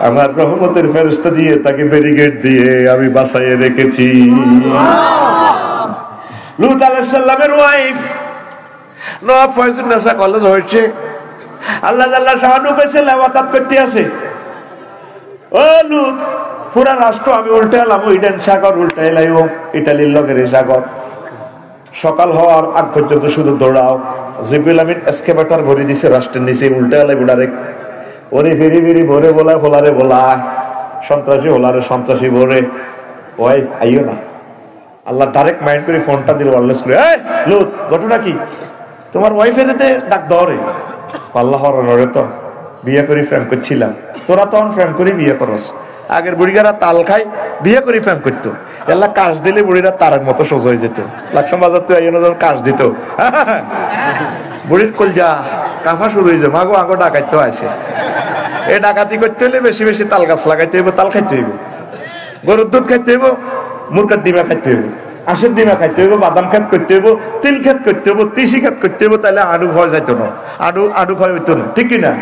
আমার রহমতের ফেরেশতা দিয়ে তাকে ব্যারিকেড দিয়ে আমি বাঁচাইয়ে রেখেছি। লূত আলাইহিস সালামের ওয়াইফ নওয়াব ফয়জুন্নেসা কলেজ হয়েছে, আল্লাহ আল্লাহ শাহানু পেছে লেওয়াতাত করতে আছে। ও লূত পুরা রাষ্ট্র আমি উল্টে এলাম, ইডেন সাগর উল্টে এলাইও, ইটালির লগের সাগর। সকাল হওয়ার আগ পর্যন্ত শুধু দৌড়াও। জিবরিল আমিন এসকেভেটর ভরে দিছে রাষ্ট্রের নিচে, উল্টে এলাই বুড়ারে ওরে ফেরি ফেরি ভরে বলা ফোলারে বলা, সন্ত্রাসী হলারে সন্ত্রাসী ভরে। ওই আইও না, আল্লাহ ডাইরেক্ট মাইন্ড করে ফোনটা দিল ওয়ারলেস করে, এই লুত ঘটনা কি, তোমার ওয়াইফের ডাক দরে আল্লাহ হরণরে তো বিয়ে করে প্রেম করছিলাম, তোরা তখন প্রেম করে বিয়ে করস। আগের বুড়িগারা তাল খাই বিয়ে করে প্রেম করতো, এল্লা কাশ দিলে বুড়িরা তারের মতো সোজা হয়ে যেত। লাকসাম বাজার তো এই কাশ দিত, বুড়ির কলজা কাফা শুরু হয়ে যায়, মাগো আগো ডাকাইতে আছে। এই ডাকাতি করতে হলে বেশি বেশি তাল গাছ লাগাইতে হইব, তাল খাইতে হইব, গরুর দুধ খাইতে হইব, মুরগার ডিমা খাইতে হইব, আঁশের ডিমা খাইতে হইব, বাদাম ক্ষেত করতে হইব, তিল ক্ষেত করতে হইব, তিসি ক্ষেত করতে হইব, তাহলে আডু ভয় যাইতো না, আডু ভয় হইতো না, ঠিক কিনা?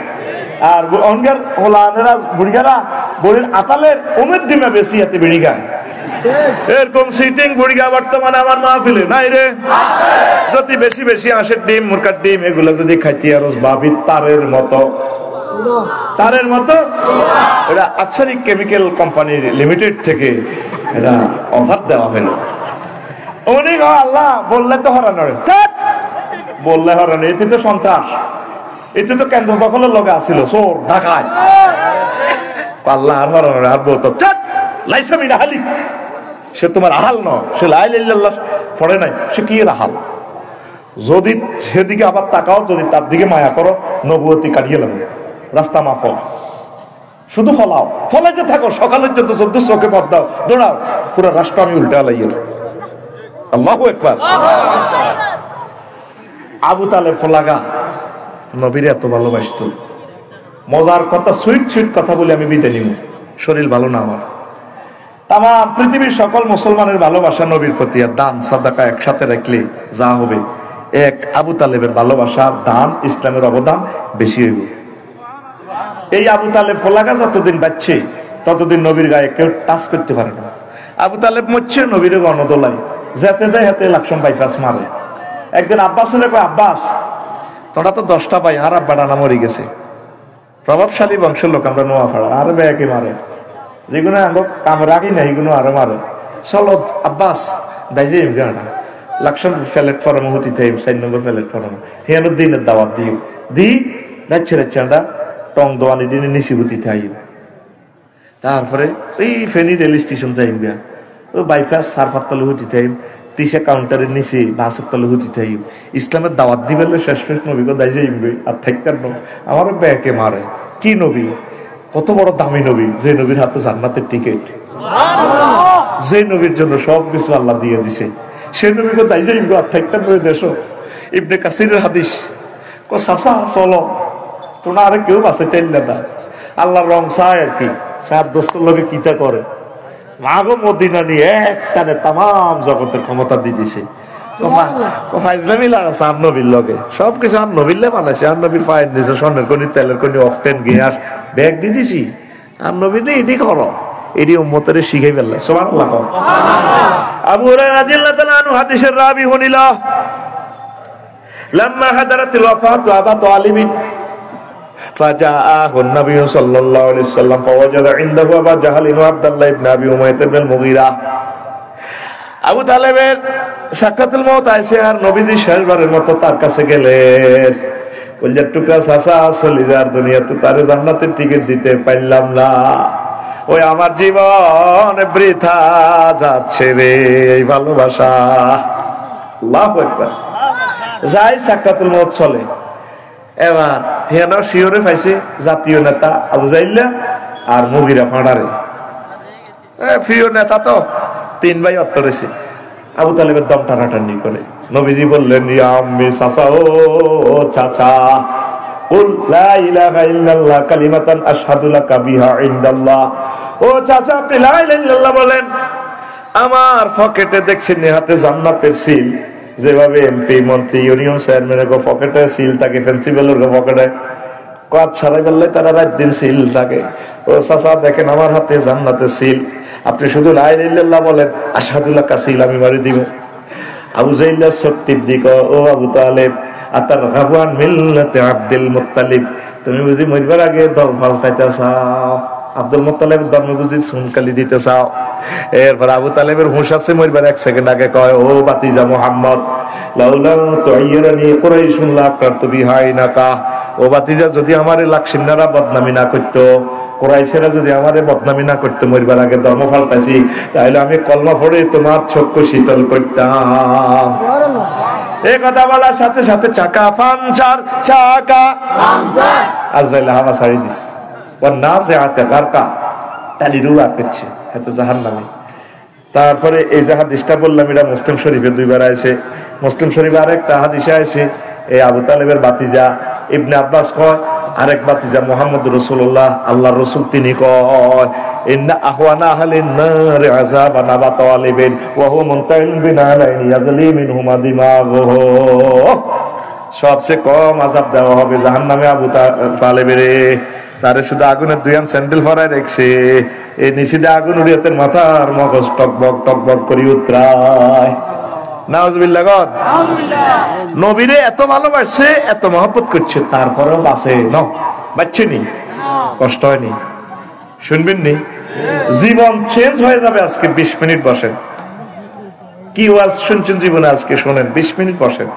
আর অঙ্গের হোলানেরা বুড়িগারা বড়ির আতালের ওমের ডিমা বেশি এতে বেড়ি গায়। এরকম সিটিং বুড়িগা বর্তমানে আমার মাহফিলে নাই রে। যদি বেশি বেশি আঁশের ডিম, মুরগার ডিম এগুলো যদি খাইতে আর ভাবি তারের মতো এটা আফসারিক কেমিক্যাল কোম্পানি লিমিটেড থেকে এটা অফার দেওয়া হলো। উনি আল্লাহ বললে তো হরানো, বললে হরানো, এতে তো সন্ত্রাস, এতে তো কেন্দ্র দখলের লগে আসিল, চোর ঢাকায় আল্লাহ আর হরানো আর বলতো লাইসামি রাহালি, সে তোমার আহাল ন, সে লাইল্লাহ পড়ে নাই, সে কি রাহাল? যদি সেদিকে আবার তাকাও, যদি তার দিকে মায়া করো, নবুয়তি কাটিয়ে লাগবে, রাস্তা মাফ, শুধু ফলাও, ফলাইতে থাকো, সকালের যত 14 চোখে পথ দাও, দৌড়াও, পুরো রাষ্ট্র আমি উল্টা লাইয়ে। আল্লাহু আকবার। আবু তালেব ফলাগা নবীর এত ভালোবাসত, মজার কথা, সুইট সুইট কথা বলে আমি বিদায় নিব, শরীর ভালো না আমার। তাম পৃথিবীর সকল মুসলমানের ভালোবাসা নবীর প্রতি, আর দান সাদাকা একসাথে রাখলে যা হবে, এক আবু তালেবের ভালোবাসার দান, ইসলামের অবদান বেশি হইব। এই আবু তালেব ফলাগা যতদিন বাচ্চে ততদিন নবীর গায়ে কেউ টাচ করতে পারে না। আবু তালেব মরছে, নবীর গণদোলায় যেতে দেয় হাতে লাকসাম বাইপাস মারে। একদিন আব্বাস হলে কয়, আব্বাস তোরা তো 10টা ভাই, আর আব্বা ডানা মরে গেছে, প্রভাবশালী বংশের লোক আমরা, নোয়া ফাড়া আর বেয়াকে মারে, যেগুলো আমরা কাম রাখি না এগুলো আরো মারে। চলো আব্বাস দাইজে গানা লাকসাম প্ল্যাটফর্ম হতে 4 নম্বর প্ল্যাটফর্ম হেন দিনের দাওয়াত দিও দি যাচ্ছে আমরা টং দোয়ানি দিনে নিচে হতে থাই। তারপরে এই ফেনী রেল স্টেশন যাইম গা, ও বাইপাস সারফাতলে হতে থাই, তিসা কাউন্টারের নিচে বাসের তলে হতে থাই। ইসলামের দাওয়াত দিবে শেষ নবী গো দাইজে আর থাকতার ন আমার ব্যাকে মারে। কি নবী, কত বড় দামি নবী, যে নবীর হাতে জান্নাতের টিকিট, যে নবীর জন্য সবকিছু আল্লাহ দিয়ে দিছে, সেই নবী গো দাইজে আর থাকতার নবী দেশ। ইবনে কাসিরের হাদিস, কো সাসা চলো তোমরা আরে কেউ বাসে চাইলে না, আল্লাহর রং চায় আর কি, 7 দোস্তর লোকে কিতা করে, মাগো মদিনা নিয়ে একটানে তাম জগতের ক্ষমতা দিয়ে দিছে। সবকিছু আর নবীলে বানাইছে, আর নবীর পায়ের নিচে স্বর্ণের কোনি, তেলের কোনি, অকটেন, গ্যাস ব্যাগ দিয়ে দিছি, আর নবীর এটি করো, এটি উম্মতের শিখাই ফেললে। সুবহানাল্লাহ। আবু হুরায়রা রাদিয়াল্লাহু তাআলা আনহু হাদিসের রাবী হনিল, লাম্মা হাদারাতিল ওয়াফাতু আবা তালিব فجاءه النبي صلى الله عليه وسلم فوجد عنده أبا جهل وعبد الله بن أبي أمية بن المغيرة। আবু তালেবের সাক্ষাতুল মওত আইছে, আর নবীজি শেষবারের মতো তার কাছে গেলেন, কলিজার টুকরা চাচা চলে যার দুনিয়াতে তারে জান্নাতের টিকিট দিতে পারলাম না, ওই আমার জীবন বৃথা যাচ্ছে রে, এই ভালোবাসা। আল্লাহু আকবার। যাই সাক্ষাতুল মওত চলে, এবার হেন শিওরে পাইছে জাতীয় নেতা আবু জাইল্লা আর মুগিরা ফাঁড়ারে, প্রিয় নেতা তো 3 ভাই অত্তরেছে। আবু তালেবের দম টানাটানি করে নবীজি বললেন, ইয়া আম্মি, চাচা ও চাচা, কুল লা ইলাহা ইল্লাল্লাহ কালিমাতান আশহাদু লাকা বিহা ইনদাল্লাহ। ও চাচা আপনি লা ইলাহা ইল্লাল্লাহ বলেন, আমার পকেটে দেখছেন হাতে জান্নাতের সিল, যেভাবে এমপি মন্ত্রী ইউনিয়ন চেয়ারম্যানের পকেটে সিল থাকে, প্রিন্সিপালের পকেটে কাজ ছাড়াই বললে তারা রাত দিন সিল থাকে। ও চাচা দেখেন আমার হাতে জান্নাতের সিল, আপনি শুধু লা ইলাহা ইল্লাল্লাহ বলেন, আশহাদু লাকা সিল আমি মারি দিব। আবু জাইল্লা সত্যি দিক, ও আবু তালেব আতার গাবওয়ান মিল্লাতে আব্দুল মুত্তালিব, তুমি বুঝি মরবার আগে দল পাল্টাইতে চাও, আব্দুল মুত্তালিবের ধর্মে বুঝি সুনকালি দিতে চাও। এরপর আবু তালেবের হুঁশ আছে মরবার 1 সেকেন্ড আগে কয়, ও বাতিজা মুহাম্মদ, লাউলা তুআইরানি কুরাইশুন লা আকরাতু বিহাইনাকা, ও বাতিজা যদি আমারে লাকসিন্নারা বদনামি না করতো, কুরাইশেরা যদি আমাদের বদনামি না করতে মরিবার আগে ধর্ম পাল্টাইছি, তাহলে আমি কলমা পড়ে তোমার চক্ষু শীতল করতাম। এই কথা বলার সাথে সাথে চাকা পাঞ্চার, চাকা আজরাইল হাওয়া ছাড়ি দিস। ওর না যে হাতে গারকা তালিরু রাখছে এত জাহান্নামী। তারপরে এই যে হাদিসটা বললাম, এটা মুসলিম শরীফে 2 বার আছে। মুসলিম শরীফে আরেকটা হাদিসে আছে, এই আবু তালেবের ভাতিজা ইবনে আব্বাস কয়, আরেক ভাতিজা মুহাম্মদ রাসূলুল্লাহ আল্লাহর রাসূল তিনি কয়, ইন্না আহওয়ানা আহলিন নার আযাবান আবা তালিবিন ওয়া হুয়া মুনতাহিন বিনালাইনি ইয়াজলি মিনহুমা দিমাগুহু। সবচেয়ে কম আযাব দেওয়া হবে জাহান্নামে আবু তালেবের। তারে শুধু আগুনের 2 আন স্যান্ডেল ভরায় রাখছে, এই নিচে আগুন উড়িয়াতের মাথার মগজ টকবক টকবক করে উতরায়। নাউজুবিল্লাহ। নবীরে এত ভালোবাসছে, এত মহব্বত করছে, তারপরেও বাঁচে ন, বাঁচছেনি, কষ্ট হয়নি। শুনবেন নি, জীবন চেঞ্জ হয়ে যাবে আজকে। 20 মিনিট বসেন, কি ওয়াজ শুনছেন জীবনে আজকে শোনেন, 20 মিনিট বসেন।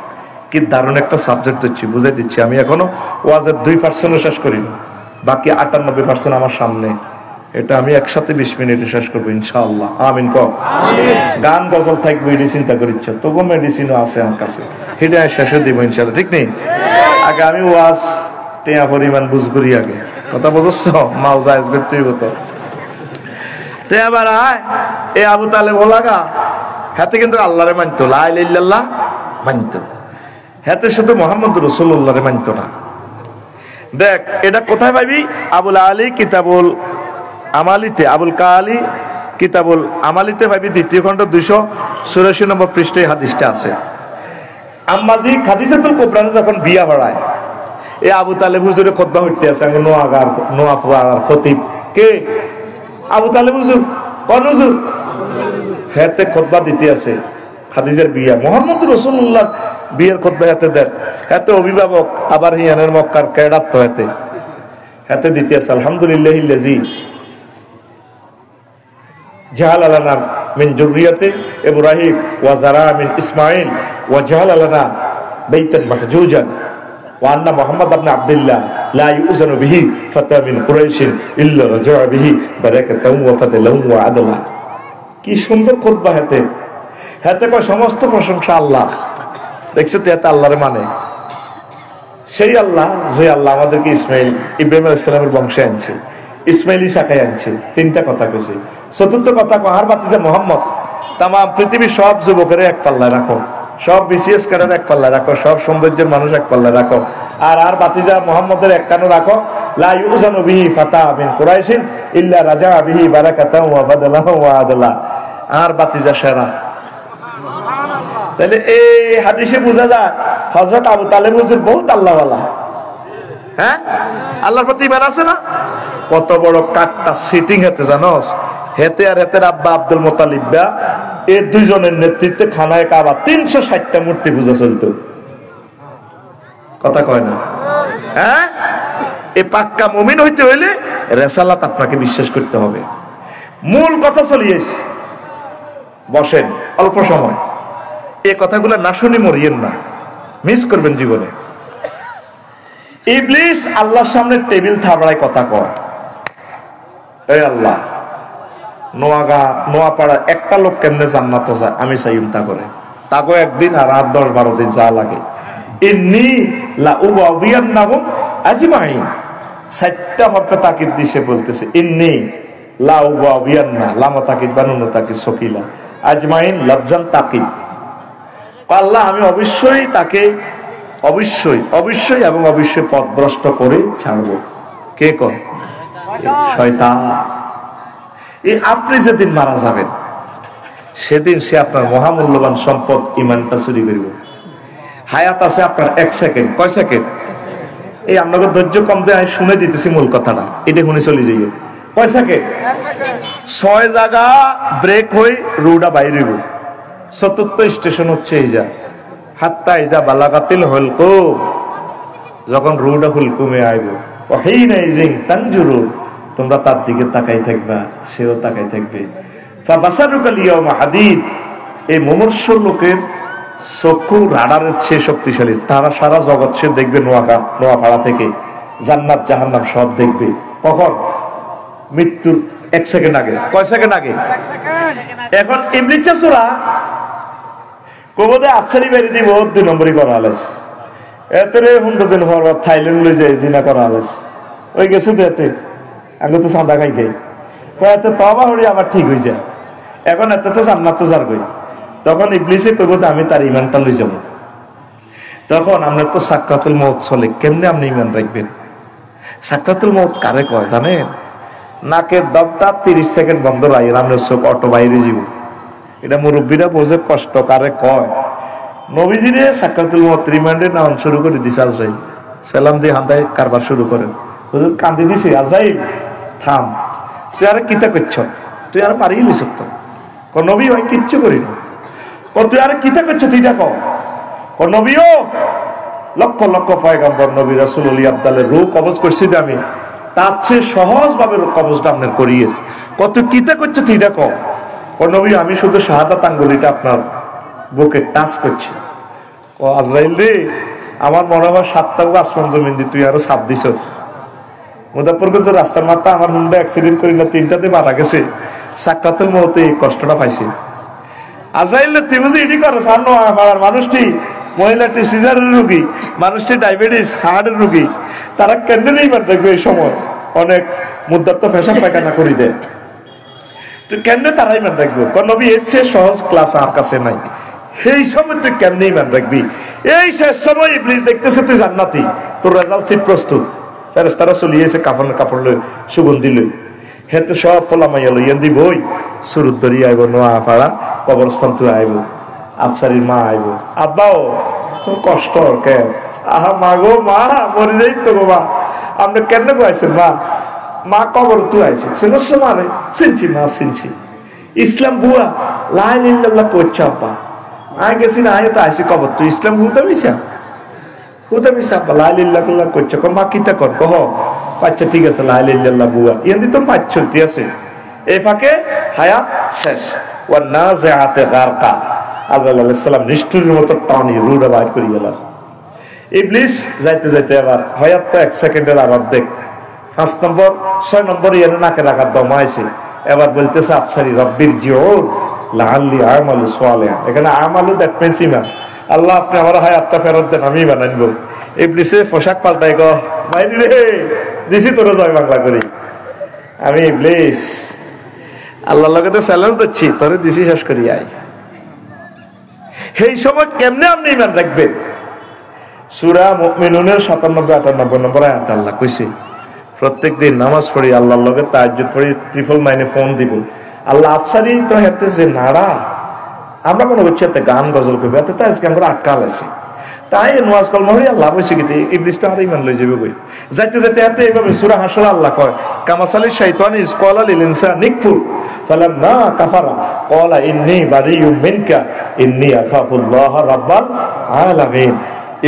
কি দারুণ একটা সাবজেক্ট দিচ্ছি, বুঝাই দিচ্ছি। আমি এখনো ওয়াজের 2% শেষ করিনি, বাকি 98% আমার সামনে। এটা আমি একসাথে 20 মিনিটে শেষ করবো ইনশাআল্লাহ। আমিন কও। গান গজল থাকবে, এটি চিন্তা করিচ্ছ, তবু মেডিসিনও আছে আমার কাছে, সেটা শেষে দিব ইনশাআল্লাহ, ঠিক নেই? আগে আমি ওয়াজ টেয়া পরিমাণ বুঝ করি, আগে কথা বুঝছ, মাল জায়েজ করতে হইব তো। এবার এ আবু তালেব লাগা হাতে কিন্তু আল্লাহরে মানতো, লা ইলাহা ইল্লাল্লাহ মানতো, হাতে শুধু মুহাম্মদ রাসূলুল্লাহরে মানতো না। দেখ এটা কোথায় পাবি? আবুল আলী কিতাবুল আমালিতে, আবুল কালী কিতাবুল আমালিতে পাবি, 2য় খণ্ড 284 নম্বর পৃষ্ঠায় হাদিসটা আছে। আম্মাজি খাদিজাতুল কুবরা যখন বিয়া হড়ায়, এই আবু তালেব হুজুরে খুতবা হইতে আছে, নোয়াপাড়ার খতিব কে? আবু তালেব হুজুর। কোন হুজুর? হাতে খুতবা দিতে আছে, খাদিজার বিয়া, মুহাম্মদ রাসূলুল্লাহ বিয়ের খুতবা হাতে দেন, এত অভিভাবক আবার হিয়ানের মক্কার ক্যাডার তো হাতে দিতে আছে। আলহামদুলিল্লাহিল্লাযী জাআলা লানা মিন যুররিয়াতি ইব্রাহিম ওয়া যারা মিন ইসমাঈল ওয়া জাআলা লানা বাইতান মাহজুজান ওয়া আন্না মুহাম্মদ ইবনে আব্দুল্লাহ লা ইউযানু বিহি ফাতা মিন কুরাইশিন ইল্লা রাজা বিহি বারাকাতাহু ওয়া ফাদলাহু ওয়া আদলা। কি সুন্দর খুতবা হাতে, হাতে কয় সমস্ত প্রশংসা আল্লাহ। দেখছো তো, এত আল্লাহরে মানে, সেই আল্লাহ যে আল্লাহ আমাদেরকে ইব্রাহিম আলাইহিস সালামের বংশে আনছে, ইসমাইলি শাখায় আনছে। 3টা কথা কইছে। 4র্থ কথা কাহার বাতিজা মোহাম্মদ, তাম পৃথিবীর সব যুবকের এক পাল্লায় রাখো, সব বিসিএস কারের এক পাল্লায় রাখো, সব সৌন্দর্যের মানুষ এক পাল্লায় রাখো, আর বাতিজা মোহাম্মদের এক কানো রাখো, লা ইউযানু বিহি ফাতা মিন কুরাইশিন ইল্লা রাজা বিহি বারাকাতাহু ওয়া ফাদলাহু ওয়া আদলা। আর বাতিজা সেরা। তাহলে এই হাদিসে বোঝা যায় হযরত আবু তালেব হুজুর বহুত আল্লাহওয়ালা। হ্যাঁ, আল্লাহর প্রতি ইমান আছে না? কত বড় কাটটা সিটিং হেতে জানোস, হেতে আর হেতের আব্বা আব্দুল মুত্তালিব, এই 2 জনের নেতৃত্বে খানায় কাবা 360টা মূর্তি পূজা চলতো। কথা কয় না? হ্যাঁ, এই পাক্কা মুমিন হইতে হইলে রিসালাত আপনাকে বিশ্বাস করতে হবে। মূল কথা চলিয়েছে, বসেন অল্প সময়, এই কথাগুলো না শুনে মরিয়েন না, মিস করবেন জীবনে। ইবলিস আল্লাহর সামনে টেবিল থাবড়ায় কথা কয়, এই আল্লাহ, নোয়াপাড়া একটা লোক কেমনে জান্নাতে যায় আমি চাইম তা করে, তাকে একদিন আর 8-10-12 দিন যা লাগে। ইন্নী লা উবাবিয়ান্নাহুম আজমাইন, 4টা হরফে তাকিদ দিছে, বলতেছে ইন্নী লা উবাবিয়ান্না, লামা তাকিদ বানুন তাকিদ সকিলা, আজমাইন লফজান তাকিদ। আল্লাহ আমি অবশ্যই তাকে অবশ্যই অবশ্যই এবং অবশ্যই পথভ্রষ্ট করে ছাড়বো। কে কয়? শয়তান। এই আপনি যেদিন মারা যাবেন সেদিন সে আপনার মহামূল্যবান সম্পদ ইমানটা চুরি করবে। হায়াত আছে আপনার 1 সেকেন্ড। কয় সেকেন্ড? এই আপনাকে ধৈর্য কম দিয়ে আমি শুনে দিতেছি মূল কথাটা, এটা শুনে চলে যাইও। কয় সেকেন্ড? 6 জায়গা ব্রেক হয়ে রোডা বাইরে। 4র্থ স্টেশন হচ্ছে এইজা, হাত্তা ইজা বালাগাতিল হুলকুম, যখন রোডা হুলকুমে আইব, ওয়াহিনা ইজিন তানজুরুন, তোমরা তার দিকে তাকাই থাকবা, সেও তাকাই থাকবে। ফাবাসারুকাল ইয়াউমা হাদিদ, এই মুমূর্ষ লোকের চক্ষু রাডারের চেয়ে শক্তিশালী। তারা সারা জগৎ সে দেখবে, নোয়াপাড়া থেকে জান্নাত জাহান্নাম সব দেখবে। কখন? মৃত্যুর 1 সেকেন্ড আগে। কয় সেকেন্ড আগে? এখন ইবলিসে সূরা কবদে আফসারি বেরি দিব 2 নম্বরই করা আলাইছে। এতরে 15 দিন পর থাইল্যান্ড লই যায় জিনা করা আলাইছে। ওই গেছে দেতে আগে তো সাদা খাই দেয় কয়তে তওবা হরি আবার ঠিক হই যায়। এখন এত তো জান্নাতে যার কই। তখন ইবলিসে কইবো আমি তার ঈমানটা লই যাব। তখন আমরা তো সাকরাতুল মউত চলে, কেমনে আপনি ঈমান রাখবেন? সাকরাতুল মউত কারে কয় জানেন? নাকে দবটা 30 সেকেন্ড বন্ধ রাখেন, আপনার চোখ অটো বাইরে যাব। এটা মুরব্বীরা বোঝে কষ্ট কারে কয়। নবীজিরে সাকরাতুল মউত রিমান্ডে নাম শুরু করে দিছে আজরাইল। সালাম দিয়ে হাঁদায় কারবার শুরু করেন। হুজুর কান্দি দিছি, আজরাইল থাম, তুই আর কিতা করছ? তুই আর পারিয়ে লিস তো নবী ভাই কিচ্ছু করি না। তুই আর কিতা করছ তুই দেখো নবীও লক্ষ লক্ষ পয়গম্বর নবী রাসূল ওলি আব্দালের রূহ কবজ করছি আমি, তার চেয়ে সহজ ভাবে কবজটা আপনার করিয়ে কত কিতা করছে তুই দেখো নবী আমি শুধু শাহাদাত আঙ্গুলিটা আপনার বুকে টাচ করছি। আজরাইল রে আমার মনে হয় 7টা আসমান জমিন দিয়ে তুই আরো ছাপ দিছ। মুজাফফরগঞ্জ তো রাস্তার মাথা আমার হুন্ডা অ্যাক্সিডেন্ট করি না 3টাতে মারা গেছে। সাকরাতুল মউতে এই কষ্টটা পাইছে। আজরাইল তুই বুঝি এটি করো সামনে আমার মানুষটি, মহিলাটি সিজারের রোগী, মানুষটি ডায়াবেটিস হার্টের রোগী, তারা কেন নেই দেখবে এই সময় অনেক মুদ্দার তো পেশাব পায়খানা করি দেয়। তুই কেমনে তারাই মান রাখবো? নবী এর চেয়ে সহজ ক্লাস আর কাছে নাই। সেই সময় তুই কেমনেই মান রাখবি? এই শেষ সময় ইবলিস দেখতেছে তুই জান্নাতি, তোর রেজাল্ট সিট প্রস্তুত, ফেরেশতারা চলিয়েছে কাফন কাপড় লই সুগন্ধি লই, হেতে সব ফলামাইয়া লইয়া দি বই সুরুত ধরি আইব, নোয়া পাড়া কবরস্থান তুই আইব, আফসারির মা আইব। আব্বাও তোর কষ্ট কে? আহা মা গো মা মরে যাই তো গো মা, আপনি কেন গাইছেন মা? মা কবর তুই আইছে চিনস মানে? চিনছি মা চিনছি। ইসলাম বুয়া লা ইলাহা ইল্লাল্লাহ করছে আব্বা, আয় গেছি না আয় তো আইসি কবর তুই ইসলাম হুদা মিছা হুদা মিছা আব্বা লা ইলাহা ইল্লাল্লাহ করছে। মা কিতা কর কহ? আচ্ছা ঠিক আছে লা ইলাহা ইল্লাল্লাহ বুয়া ইয়াদি তো মাছ চলতে আছে। এই ফাঁকে হায়াত শেষ। ওয়া নাযাআতে গারকা, আজরাইল আলাইহিস সালাম নিষ্ঠুরের মতো টানি রুডা বাইর করে গেল। ইবলিস যাইতে যাইতে আবার হায়াত তো 1 সেকেন্ডের আর অর্ধেক। 5 নম্বর 6 নম্বর এর নাকে রাখার দমাইছে। এবার বলতেছে আফসারি রব্বির জিউর লাআল্লি আমালু সালিহা। এখানে আমালু দ্যাট মিন্স ঈমান। আল্লাহ আপনি আমার হায়াতটা ফেরত দেন, আমি ঈমান আনবো। ইবলিসে পোশাক পাল্টাই গো ভাই রে দিছি তোর জয় বাংলা করি। আমি ইবলিস আল্লাহর লগে তো চ্যালেঞ্জ দিচ্ছি, তোরে দিছি শেষ করি আয়। সেই সময় কেমনে আপনি ঈমান রাখবেন? সূরা মুমিনুনের 97-98 নম্বর আয়াত আল্লাহ কইছে প্রত্যেকদিন নামাজ পড়ি আল্লাহর লগে তাহাজ্জুদ পড়ি, ট্রিপল মাইনে ফোন দিব। আল্লাহ আফসারি তো হেতে যে নাড়া, আমরা মনে করছি এতে গান গজল করবে, এতে তো আজকে আমরা আটকাল আছি। তাই নোয়াজ কলমা হই আল্লাহ বসে গেছে ইবলিস তো আর ঈমান লই যাবে কই। যাইতে যাইতে এতে এইভাবে সূরা হাসর আল্লাহ কয় কামাসালি শাইতানি ইজ ক্বালা লিল ইনসানি নিকফুর ফালাম্মা কাফারা ক্বালা ইন্নী বারিয়ুম মিনকা ইন্নী আখাফুল্লাহ রাব্বাল আলামিন।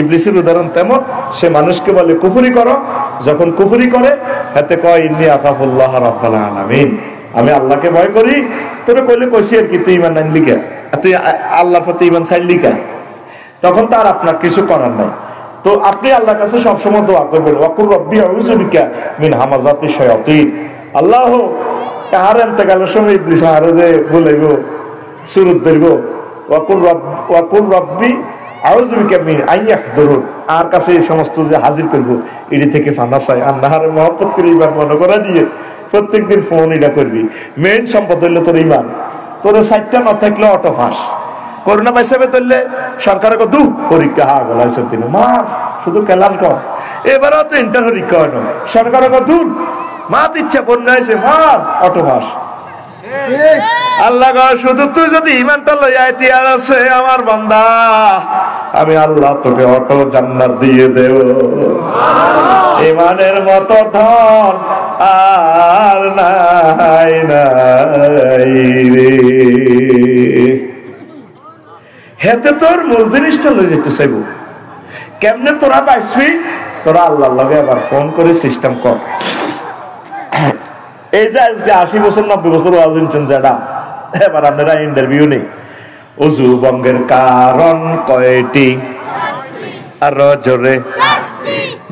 ইবলিসের উদাহরণ তেমন, সে মানুষকে বলে কুফরি করো, যখন কুফরি করে হাতে কয় ইন্নী আখাফুল্লাহ রাব্বাল আলামিন, আমি আল্লাহকে ভয় করি। তোরে কইলে কইছি আর কি তুই ঈমান আনলি কে, তুই আল্লাহর প্রতি ঈমান ছাড়লি কে? তখন তার আপনার কিছু করার নাই। তো আপনি আল্লাহর কাছে সবসময় দোয়া করবেন ওয়াকুর রব্বি আউযু বিকা মিন হামাযাতিশ শায়াতিন। আল্লাহ কার ইন্তেকালের সময় ইবলিস আরো যে বলাইব সুরত ধরব ওয়াকুর রব্বি আউযু বিকা মিন আইয়াহদুরুন, আর কাছে এই সমস্ত যে হাজির করব এটি থেকে ফানা চাই। আল্লাহর মহব্বত করে ইমান মনে করা দিয়ে প্রত্যেকদিন ফোন এটা করবি। মেইন সম্পদ হইলে তোর ইমান। তোর 60টা না থাকলে অটো ফাঁস। করোনা পাইসাবে তুললে সরকারের দু পরীক্ষা হা গেল দিন মা শুধু ক্লাস কর। এবারও তো ইন্টার পরীক্ষা হয় না, সরকারের দূর মা ইচ্ছা বন্যা হয়েছে মা অটো ফাঁস। আল্লাহ শুধু তুই যদি ইমানটা লইয়া তিয়ার আছে আমার বান্দা, আমি আল্লাহ তোকে অটো জান্নাত দিয়ে দেব। ইমানের মতো ধন আর নাই নাই রে। হেতে তোর মূল জিনিসটা লই যেতে চাইব। কেমনে তোরা পাইছবি? তোরা আল্লাহর লগে আবার ফোন করে সিস্টেম কর। এই যে আজকে 80 বছর 90 বছর ওয়াজিন যেটা, এবার আপনারা ইন্টারভিউ নেই। ওযু ভঙ্গের কারণ কয়টি? আর জোরে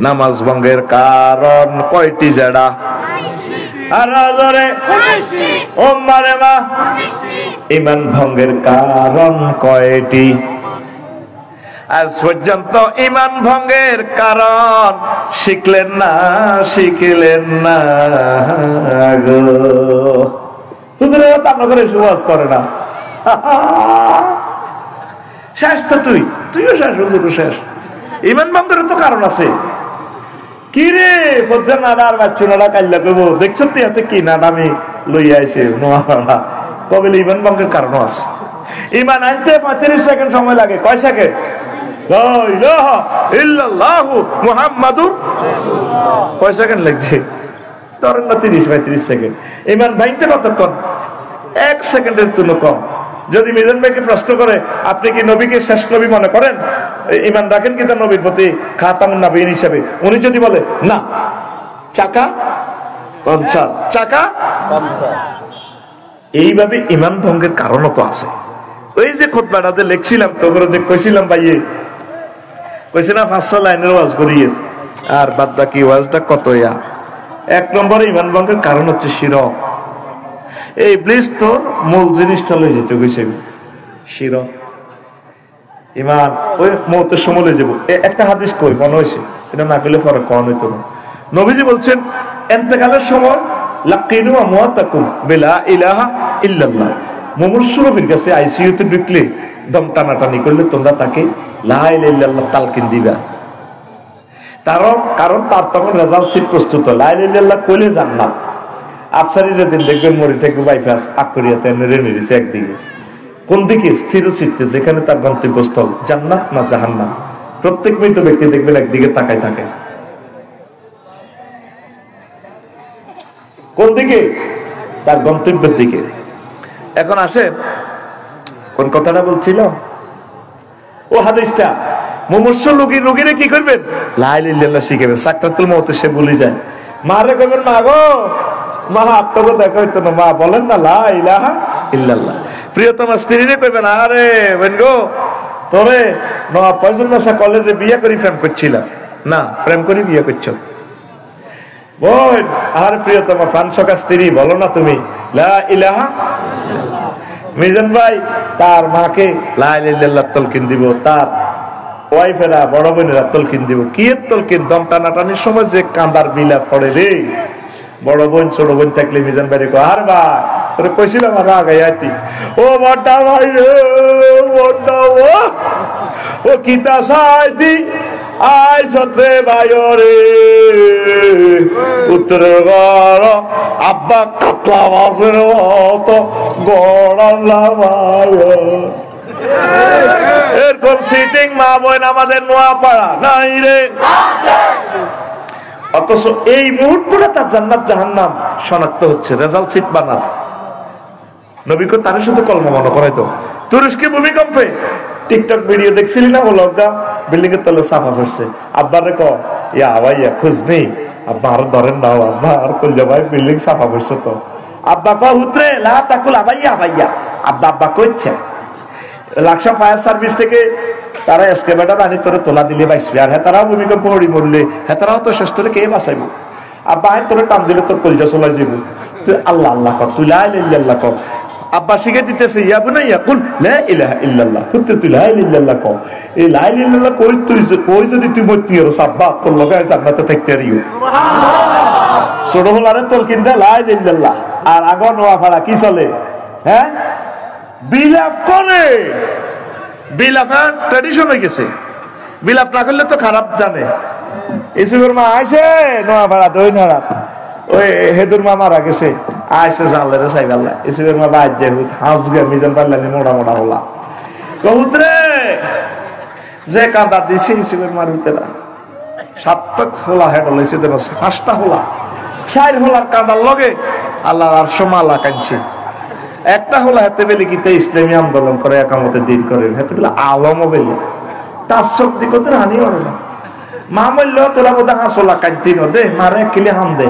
নামাজ ভঙ্গের কারণ কয়টি? যেটা আর জোরে ও মারে মা ঈমান ভঙ্গের কারণ কয়টি? আজ পর্যন্ত ঈমান ভঙ্গের কারণ শিখলেন না গো। হুজুরেরা তো আপনার করে সুবাস করে না। শেষ তো তুইও শেষ, হুজুরও শেষ। ঈমান ভঙ্গের তো কারণ আছে। কি রে পদ্মা নাড়া আর বাচ্চু নাড়া কাল্লা করবো, দেখছো তুই হাতে কি নাড়া আমি লইয়া আইছে নোয়াড়া, কবে ঈমান ভঙ্গের কারণ আছে। ঈমান আনতে 35 সেকেন্ড সময় লাগে। কয় সেকেন্ড? লা ইলাহা ইল্লাল্লাহু মুহাম্মাদুর রাসূলুল্লাহ। কয় সেকেন্ড লাগছে? ধরেন না 30-35 সেকেন্ড। ঈমান ভাঙতে কতক্ষণ? 1 সেকেন্ডের তুলনা কম। যদি মিজান ভাইকে প্রশ্ন করে আপনি কি নবীকে শেষ নবী মনে করেন, ঈমান রাখেন কি তার নবীর প্রতি খাতামুন নবীয়িন হিসেবে, উনি যদি বলে না, চাকা পাঞ্চার, চাকা পাঞ্চার, এইভাবে ঈমান ভঙ্গের কারণও তো আছে। ওই যে খুতবাটাতে লিখছিলাম তো করে কইছিলাম ভাইয়ে, কইছে না 500 লাইনের ওয়াজ করিয়ে, আর বাদ বাকি ওয়াজটা কত ইয়া। 1 নম্বরে ঈমান ভঙ্গের কারণ হচ্ছে শিরক। এই ইবলিস তোর মূল জিনিসটা লই যেতে কইছে শিরক। ঈমান ওই মওতের সময় লই যাব। একটা হাদিস কই মনে হইছে, এটা না কইলে পরে কোন হইতো না। নবীজি বলছেন ইন্তেকালের সময় লাকিনু আমওয়াতাকুম বিলা ইলাহা ইল্লাল্লাহ। মুমূর্ষু নবীর কাছে আইসিইউতে ঢুকলে দম টানাটানি করলে তোমরা তাকে লা ইলাহা ইল্লাল্লাহ তালকিন দিবা। কারণ তার তখন রেজাল্ট শীট প্রস্তুত। লা ইলাহা ইল্লাল্লাহ কইলে জান্নাত। আফসারি যেদিন দেখবেন মরি থেকে বাইপাস আকরিয়াতে নেড়ে নেড়েছে একদিকে, কোন দিকে? স্থির চিত্তে, যেখানে তার গন্তব্যস্থল জান্নাত না জাহান্নাম। প্রত্যেক মৃত ব্যক্তি দেখবেন একদিকে তাকায় থাকে। কোন দিকে? তার গন্তব্যের দিকে। এখন আসেন কোন কথাটা বলছিলাম, ও হাদিসটা মুমূর্ষু রোগীরে কি করবেন? লা ইলাহা ইল্লাল্লাহ শিখাবেন। সাকরাতুল মউতে সে ভুলে যায়, মারে কইবেন মা গো, মা আপনাকে দেখা হইতো না, মা বলেন না লা ইলাহা ইল্লাল্লাহ। প্রিয়তমা স্ত্রীরে কইবেন আরে বোন গো, তোরে নবাব ফয়জুল শাহ কলেজে বিয়ে করি প্রেম করছিলাম, না প্রেম করি বিয়ে করছো। বোন আর প্রিয়তমা ফ্রান্সকা স্ত্রী বলো না তুমি লা ইলাহা ইল্লাল্লাহ। মিজান ভাই তার মাকে লা ইলাহা ইল্লাল্লাহ তলকিন দিব, তার ওয়াইফেরা বড় বোনেরা তলকিন দিব। কি এর তলকিন? দম টানাটানির সময় যে কাঁদার বিলাপ পড়ে রে। বড় বোন ছোট বোন থাকলে মিজান ভাই রেখো, আর ভাই তোরে কইছিলাম আর আগে আইতি, ও বড়টা ভাই রে, বড়টা ও কিতা সাইতি আই সত্রে ভাই রে, উত্তরের গড় আব্বা কাতলা মাছের মতো গড়াল্লা ভাই। এরকম সিটিং মা বোন আমাদের নোয়াপাড়া নাই রে। অথচ এই মুহূর্তটা তার জান্নাত জাহান্নাম শনাক্ত হচ্ছে, রেজাল্ট শীট বানান। নবীকে তার শুধু কলমা মনে করাইতো। তুরস্কে ভূমিকম্পে টিকটক ভিডিও দেখছিলি না, ও লোকটা বিল্ডিং এর তলে সাফা করছে, আব্বারে ক ইয়া ভাইয়া খোঁজ নেই, আব্বা আর ধরেন না, আব্বা আর করলে ভাই বিল্ডিং সাফা করছে তো। আব্বা ক হুতরে লা তাকুল আবাইয়া ভাইয়া, আব্বা কইছে লাকসা ফায়ার সার্ভিস থেকে তারা এসকেভেটর আনি তোরে তোলা দিলে বাইসবে, আর হেতারাও ভূমিকম্প পড়ি মরলে হেতারাও তো শেষ তোরে কে বাঁচাইব? আব্বা আইন তোরে টান দিলে তোর কলিজা চলাই যাব। তুই আল্লাহ আল্লাহ কর, তুই লা ইলাহা ইল্লাল্লাহ কর। আব্বা শিখে দিতেছে ইয়া বুনাইয়া কুল লা ইলাহা ইল্লাল্লাহ, তুই লা ইলাহা ইল্লাল্লাহ কর। এই লা ইলাহা ইল্লাল্লাহ কই যদি তুই মরতি আর আব্বা তোর লগে জান্নাতে থাকতে আরিও। সুবহানাল্লাহ। ছোট হলারে তলকিন দে লা ইলাহা ইল্লাল্লাহ, আর আগর নোয়াপাড়া কি চলে? হ্যাঁ বিলাপ করে, বিলাপের ট্র্যাডিশন হয়ে গেছে। বিলাপ না করলে তো খারাপ জানে। ইসুফের মা আইসে নোয়াপাড়া দই নাড়া, ওই হেদুর মা মারা গেছে, আইসে জানলে রে সাইব আল্লাহ। ইসুফের মা বাদ যায় হাঁস গে মিজান পারলেনি মোটা মোটা হলা কহুতরে যে কাঁদা দিছে ইসুফের মার ভিতরে 7 হোলা হেড হলাইছে, 5টা হোলা 4 হোলার কাঁদার লগে আল্লাহ আর সমালা কাঁদছে। একটা হলো হাতে বেলে কিতে ইসলামী আন্দোলন করে, একামতের দিন করে, হাতে বেলে আলমও বেলে তার শক্তি কত হানি করে না। মা মূল্য তোরা বোধ হাসলা কাঁদতি দে মারে কিলে হাম দে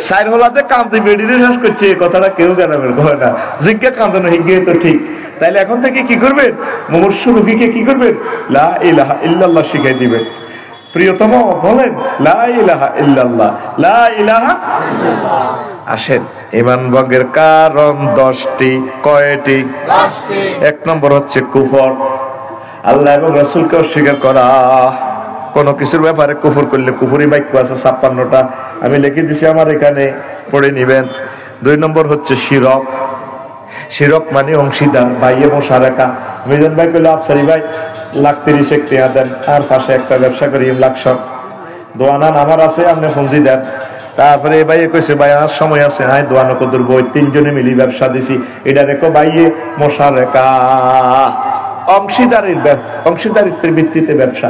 সাইর হলাতে কান্দি বেডিরে শেষ করছে। এই কথাটা কেউ গ্রামের কয় না, জিজ্ঞা কান্দানো হিগে তো ঠিক। তাইলে এখন থেকে কি করবেন? মুমূর্ষু রোগীকে কি করবেন? লা ইলাহা ইল্লাল্লাহ শিখাই দিবেন। প্রিয়তম বলেন লা ইলাহা ইল্লাল্লাহ, লা ইলাহা। আসেন, ঈমান ভঙ্গের কারণ 10টি। কয়টি? 10টি। 1 নম্বর হচ্ছে কুফর, আল্লাহ এবং রাসূলকে অস্বীকার করা। কোন কিছুর ব্যাপারে কুফর করলে, কুফরি বাক্য আছে 56টা, আমি লিখে দিছি আমার এখানে, পড়ে নিবেন। 2 নম্বর হচ্ছে শিরক। শিরক মানে অংশীদার, ভাইয়ে মুশারাকা। মিজান ভাই কইলো আফসারি ভাই লাখ 30 টাকা দেন, আর পাশে একটা ব্যবসা করি লাখ 100 দোয়ানান আমার আছে, আপনি ফঞ্জি দেন। তারপরে এই ভাইয়ে কইছে ভাই আর সময় আছে, হ্যাঁ দোয়ানো কদুর বই, 3 জনে মিলি ব্যবসা দিছি, এটা রেখো ভাইয়ে মুশারাকা। অংশীদারিত্বের ভিত্তিতে ব্যবসা।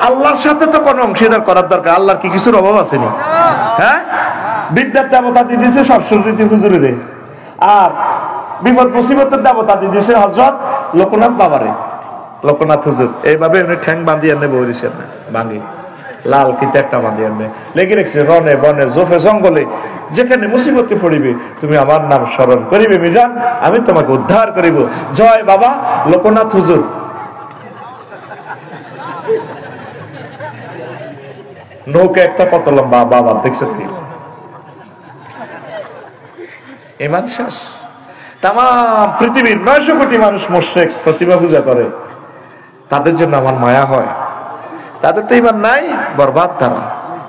আল্লাহর সাথে তো কোনো অংশীদার করার দরকার, আল্লাহর কি কিছুর অভাব আসেনি? হ্যাঁ, বিদ্যার দেবতা দিয়ে দিয়েছে সরস্বতী হুজুরে, আর বিপদ মুসিবতের দেবতা দিয়ে দিয়েছে হযরত লোকনাথ বাবারে, লোকনাথ হুজুর। এইভাবে উনি ঠ্যাং বাঁধিয়ে এনে বলেছেন না, ভাঙি লাল কিতে একটা বাঁধিয়ে এনে লেগে রেখেছে, রনে বনে জোফে জঙ্গলে যেখানে মুসিবতে পড়িবে তুমি আমার নাম স্মরণ করিবে মিজান, আমি তোমাকে উদ্ধার করিব। জয় বাবা লোকনাথ হুজুর। নৌকা একটা কত লম্বা বাবা, দেখছো কি? ঈমান শেষ। তাম পৃথিবীর 900 কোটি মানুষ মুশরিক, প্রতিমা পূজা করে, তাদের জন্য আমার মায়া হয়। তাদের তো ঈমান নাই, বরবাদ তারা।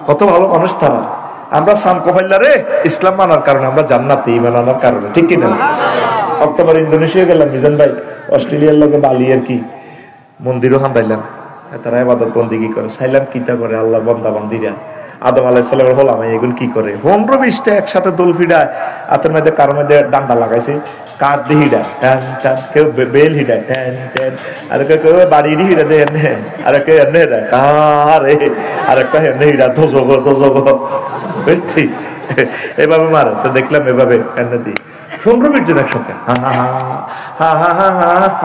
কত ভালো মানুষ তারা। আমরা সামকোফাইল্লারে ইসলাম মানার কারণে, আমরা জান্নাতে ঈমান আনার কারণে, ঠিক কিনা? অক্টোবর ইন্দোনেশিয়া গেলাম মিজান ভাই, অস্ট্রেলিয়ার লোকে বালি আর কি মন্দিরও হান্দাইলাম, তারা ইবাদত বন্দেগী করে। চাইলাম কিটা করে আল্লাহর বান্দা বান্দিরা, আদম আলাইহিস সালামের হলাম এগুলো কি করে, 15-20টা একসাথে দোল ফিডায়, হাতের মধ্যে কারোর মধ্যে ডান্ডা লাগাইছে, কাঠ দিয়ে হিডায় টান টান, কেউ বেল হিডায় টান টান, আর কেউ বাড়ি দিয়ে হিডা দেয় এনে, আর কেউ এনে হিডায় কারে, আর একটা এনে হিডা ধোজগ ধোজগ, বুঝছি? এভাবে মারে। তো দেখলাম এভাবে এনে দিই 15-20 জন একসাথে, হা হা হা হা হা হা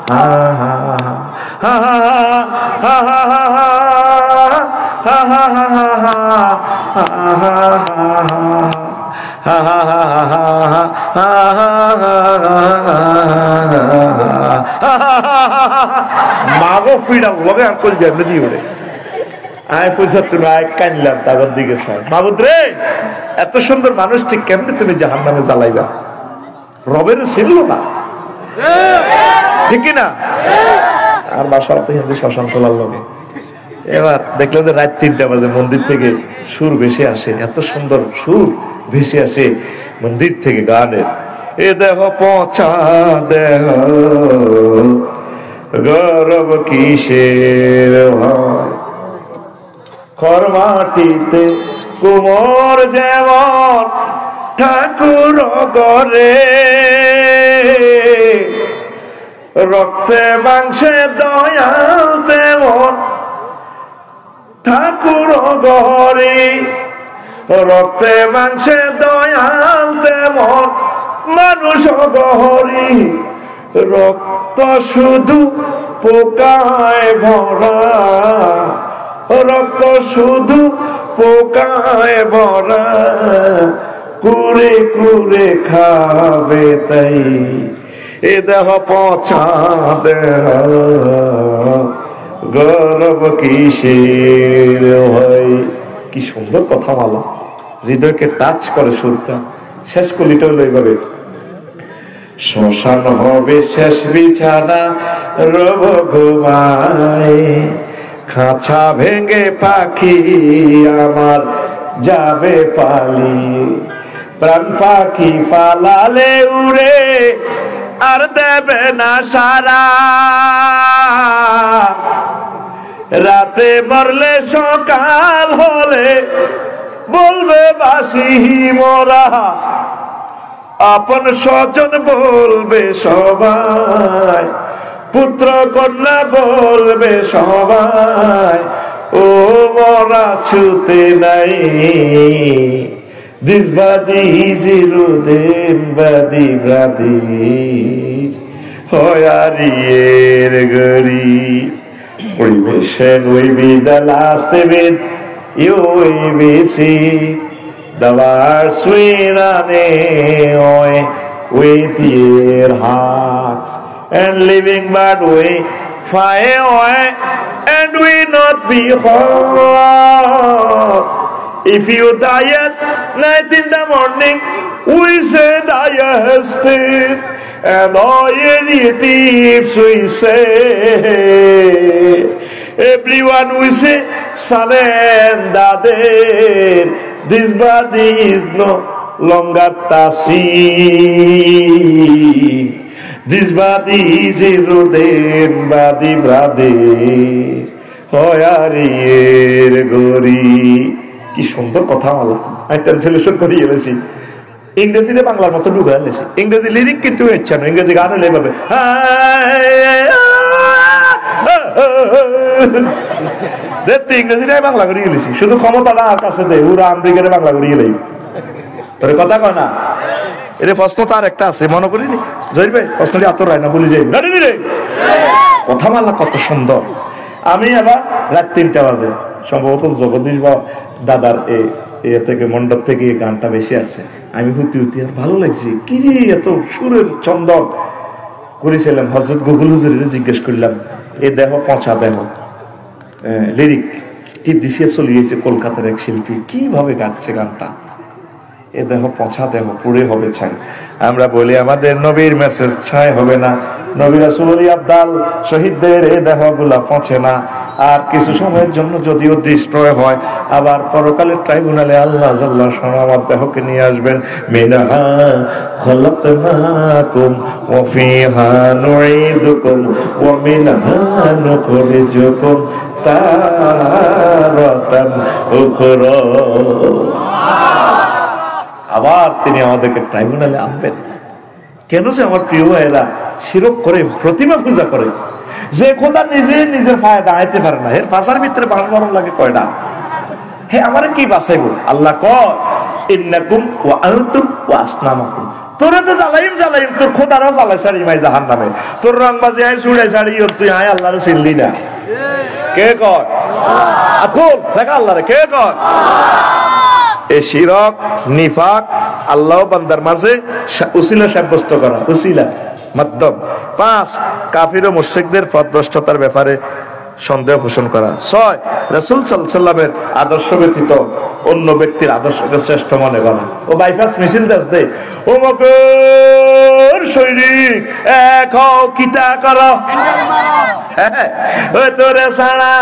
হা হা হা মাগো ফিডা লগে আর কল যাবে দিয়ে ওরে আয় পয়সা তুমি আয় কানলাম, তাদের দিকে চাই, মাবুদ রে এত সুন্দর মানুষ ঠিক কেমনে তুমি জাহান্নামে জ্বালাইবা? রবের ছিল না, ঠিক কিনা? আর বাসার তো হিন্দু শ্মশান তোলার লগে। এবার দেখলাম যে রাত 3টা বাজে মন্দির থেকে সুর ভেসে আসে, এত সুন্দর সুর ভেসে আসে মন্দির থেকে গানের। এ দেহ পচা দেহ গৌরব কিসের হয়, খর মাটিতে কুমোর যেমন ঠাকুর গরে, রক্তে মাংসে দয়াল তেমন ঠাকুর গরে, রক্তে মাংসে দয়াল তেমন মানুষ গহরি, রক্ত শুধু পোকায় ভরা, রক্ত শুধু পোকায় ভরা, কুড়ে কুড়ে খাবে তাই এ দেহ পচা দেহ গৌরব কিসের হয়। কি সুন্দর কথা মালা, হৃদয়কে টাচ করে সুরটা। শেষ কলিটা হলো এইভাবে, শ্মশান হবে শেষ বিছানা রব ঘুমায়, খাঁচা ভেঙে পাখি আমার যাবে পালিয়ে, প্রাণ পাখি পালালে উড়ে আর দেবে না সারা, রাতে মরলে সকাল হলে বলবে বাসি মোরা, আপন স্বজন বলবে সবাই, পুত্র কন্যা বলবে সবাই, ও মরা ছুতে নাই, দিস বাদি জিরুদেন বাদি ব্রাদি হয়ারিয়ের গরি, পরিবেশন will be the last event you will be see, the words we run away with your hearts and living but we fire away and we not be hot. If you die at night in the morning, we say die hasted, and all the thieves we say, everyone we say surrender there. This body is no longer tasing. This body is a rodent body, brother. হয়ারিয়ের গরি। কি সুন্দর কথা বলা, আমি ট্রান্সলেশন করে গেছি, ইংরেজিতে বাংলার মতো ঢুকে গেছি। ইংরেজি লিরিক কিন্তু ইচ্ছা না, ইংরেজি গান হলে এভাবে দেখতে ইংরেজিটাই বাংলা করে গেছি, শুধু ক্ষমতাটা আর কাছে দেয়, ওরা আমেরিকারে বাংলা করে গেলেই তোর কথা কয় না। এর প্রশ্ন তার একটা আছে, মনে করি জয় ভাই প্রশ্নটি আতর হয় না, বলি যাই রে কথা বলা কত সুন্দর। আমি আবার রাত 3টা বাজে সম্ভবত জগদীশ বা দাদার এ থেকে মণ্ডপ থেকে এই গানটা বেশি আছে, আমি হুতি আর ভালো লাগছে, কি রে এত সুরের চন্দন করেছিলাম। হযরত গুগল হুজুরের জিজ্ঞেস করলাম, এ দেহ পচা দেহ লিরিক কি দিশিয়ে চলে গেছে কলকাতার এক শিল্পী, কিভাবে গাচ্ছে গানটা, এ দেহ পচা দেহ পুড়ে হবে ছাই। আমরা বলি আমাদের নবীর মেসেজ ছাই হবে না, নবী রাসূল আব্দাল শহীদদের এই দেহগুলা পচে না, আর কিছু সময়ের জন্য যদিও ডিস্ট্রয় হয়, আবার পরকালের ট্রাইব্যুনালে আল্লাহ জাল্লাহ আমার দেহকে নিয়ে আসবেন। মিনহা খলাকনাকুম ওয়া ফিহা নুঈদুকুম ওয়া মিনহা নুখরিজুকুম তারাতান উখরা। আবার তিনি আমাদেরকে ট্রাইব্যুনালে আনবেন। কেন যে আমার প্রিয় ভাইয়েরা শিরক করে, প্রতিমা পূজা করে, যে খোদা নিজে নিজের পায়ে দাঁড়াইতে পারে না, এর পাশার ভিতরে বাস মারণ লাগে কয়টা। হে আমার কি বাঁচাইব? আল্লাহ কয় ইন্নাকুম ওয়া আনতুম ওয়া আসনামাকুম, তোরা তো জ্বালাইম তোর খোদারও জ্বালাই সারি মাই জাহান্নামে, তোর রংবাজি আয় চুড়াই সারি তুই আয় আল্লাহরে চিনলি না। কে কয়? আকুল দেখা আল্লাহরে কে কয়? এ শিরক নিফাক আল্লাহ বান্দার মাঝে উসিলা সাব্যস্ত করা, উসিলা মাধ্যম। 5 কাফির ও মুশরিকদের পথভ্রষ্টতার ব্যাপারে সন্দেহ পোষণ করা। 6 রাসূল সাল্লাল্লাহু আলাইহি ওয়াসাল্লামের আদর্শ ব্যতীত অন্য ব্যক্তির আদর্শকে শ্রেষ্ঠ মনে করা। ও বাইপাস মিছিল দে ও মকর সৈনিক এক হও কিতা করো, ও তোরে সারা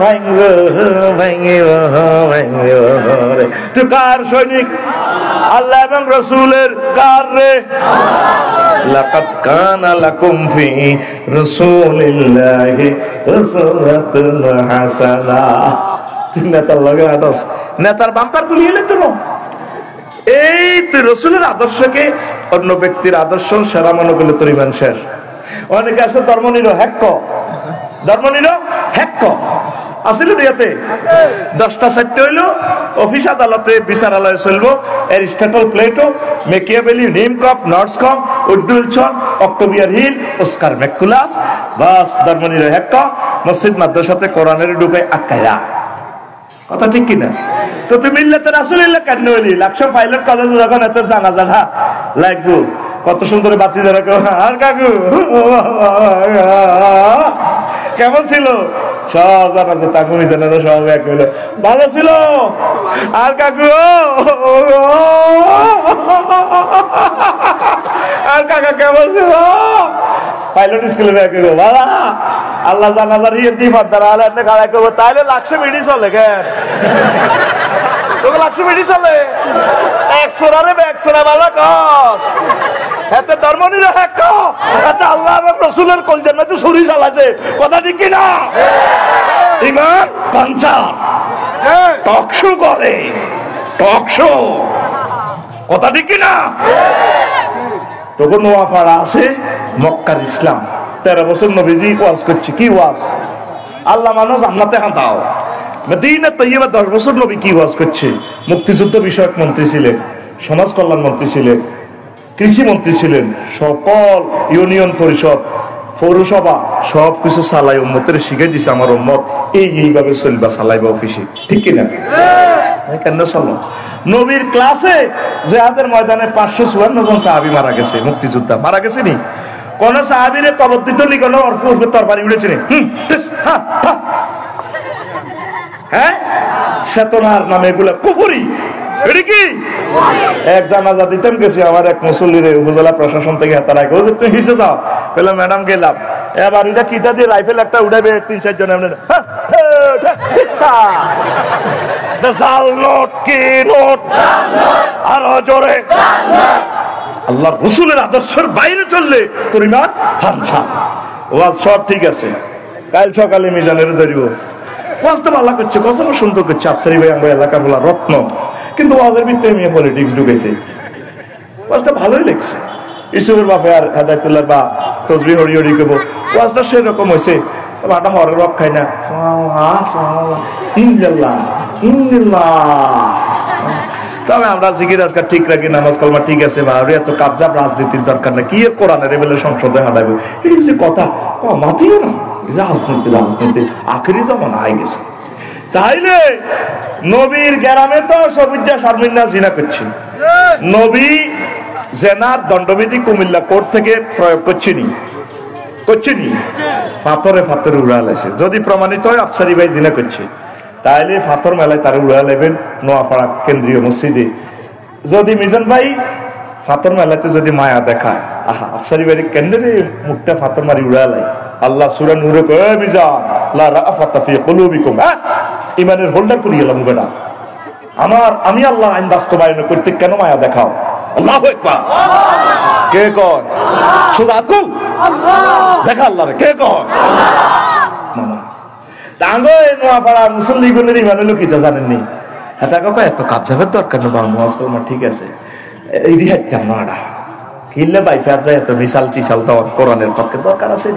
ভাঙ্গো রে। তুই কার সৈনিক? আল্লাহ এবং রাসূলের। কার রে? লাকাদ কানা লাকুম ফি রাসূলিল্লাহি উসওয়াতুন হাসানাহ। নেতার লগে আদর্শ, নেতার বাম্পার তুলি এলে তো এই তুই রাসূলের আদর্শকে অন্য ব্যক্তির আদর্শ সেরা মনে করলে তোর ইমান শেষ। অনেকে আছে ধর্মনিরপেক্ষ, ধর্মনিরপেক্ষ আসলে ইয়াতে 10টা 4টে হইলো অফিস আদালতে বিচারালয়ে চলবো। এরিস্টটল, প্লেটো, মেকিয়াভেলি, নিমকপ, নর্সকম, উডুলসন, অক্টোবিয়ার হিল, অস্কার ম্যাকুলাস, বাস ধর্মনিরপেক্ষ। মসজিদ মাদ্রাসাতে কোরআনের ঢুকে আটকায়া, কথা ঠিক কিনা? তো তুমি মিল্লাতে রাসূলুল্লাহ কেন হইলি? লাকশো পাইলট কলেজে যখন এত জানাজা না লাগবো, কত সুন্দর বাতি ধরা আর কাকু কেমন ছিল? সব জানাজা তাকুনি জানাজা সব এক হইলো, ভালো ছিল। আর কাকু আর কাকা কেমন ছিল? পাইলট স্কুলে ব্যাক হইলো, বাবা আল্লাহ জানাজার ইয়ে দি ফাদার আলে এনে গাড়াই করবো, তাইলে লাকশো মিনিট চলে কেন? তোকে লাকশো মিনিট চলে 100 100 বালা কস এতে ধর্মনিরপেক্ষ, এতে আল্লাহ এবং রাসূলের কলজার মধ্যে ছুরি চালাছে, কথা ঠিক কিনা? ইমান পাঞ্চার টকশো করে, টকশো, কথা ঠিক কিনা? তখন নোয়াপাড়া আছে মক্কার ইসলাম, 13 বছর নবীজি ওয়াজ করছে। কি ওয়াজ? আল্লাহ মানুষ জান্নাতে দাও। মদিনা তৈয়বা 10 বছর নবী কি ওয়াজ করছে? মুক্তিযুদ্ধ বিষয়ক মন্ত্রী ছিলেন, সমাজ কল্যাণ মন্ত্রী ছিলেন, কৃষি মন্ত্রী ছিলেন, সকল ইউনিয়ন পরিষদ, পৌরসভা সবকিছু চালাই উম্মতের শিখাই দিছে। আমার উম্মত এইভাবে চলবা, চালাইবা অফিসে, ঠিক কিনা? কেন চলো? নবীর ক্লাসে জিহাদের ময়দানে 554 জন সাহাবী মারা গেছে, মুক্তিযোদ্ধা মারা গেছে নি। কোন সাহাবীরে কবর দিত নি, কোন অর্পে তরবারি উড়েছে হ্যাঁ, চেতনার নামে এগুলা কুফরি। এটা কি এক জানাজা দিতেন গেছি, আমার এক মুসল্লির উপজেলা প্রশাসন থেকে তারা কইছে তুমি হিসে যাও, বললাম ম্যাডাম গেলাম, এবার এটা কিটা দিয়ে রাইফেল একটা উঠাবে ৩-৪ জন এমনি আরো জোরে। আল্লাহ রসুলের আদর্শের বাইরে চললে তোর ইমান ফানসা। ওয়াজ সব ঠিক আছে, কাল সকালে মিজানের ধরিব। ওয়াজটা ভালো করছে, কত সুন্দর করছে আফসারি ভাই, আমরা এলাকার বলা রত্ন, কিন্তু ওয়াজের ভিতরে মেয়ে পলিটিক্স ঢুকেছে। ওয়াজটা ভালোই লাগছে, ইসুফের বাপে আর হেদায়তুল্লাহ বা তসবি হরি হরি করবো, ওয়াজটা সেরকম হয়েছে। তবে হরের রব খাই না, তবে আমরা জিকির আজকাল ঠিক রাখি, নামাজ কলমা ঠিক আছে, বা এত কাবজাব রাজনীতির দরকার না, কি কোরআনের এবেলে সংসদে হাঁটাবে, এটা হচ্ছে কথা মাতিও না। রাজনীতি রাজনীতি আখেরি জমান আই গেছে। তাইলে নবীর গ্রামে তো সবিদ্যা শারমিন্দা জিনা করছে, নবী জেনার দণ্ডবিধি কুমিল্লা কোর্ট থেকে প্রয়োগ করছেনি, ফাতরে উড়া লাইছে। যদি প্রমাণিত হয় আফসারি ভাই জিনা করছে, তাইলে ফাতর মেলায় তারা উড়া লাইবেন নোয়াপাড়া কেন্দ্রীয় মসজিদে। যদি মিজান ভাই ফাতর মেলাতে যদি মায়া দেখায়, আহা আফসারি ভাই কেন্দ্রে মুখটা ফাতর মারি উড়া লাই, আল্লাহ সূরা নূরে কয় মিজান লা রাফাতা ফি কুলুবিকুম, ইমানের হোল্ডার করি গেলাম বেটা আমার, আমি আল্লাহ আইন বাস্তবায়ন করতে কেন মায়া দেখাও? আল্লাহু আকবার। কে কয়? শুধু আকুল দেখা আল্লাহ কে কয়? তাঙ্গো নোয়াপাড়া মুসল্লি গুণের ইমান হলো কিতা জানেননি? হ্যাঁ কাকা এত কাবজাবের দরকার না, নামাজ কলমা ঠিক আছে, এই দিহাইতাম না এটা কিনলে বাইফার যায়, এত মিসাল টিসাল দেওয়ার কোরআনের পক্ষে দরকার আছে।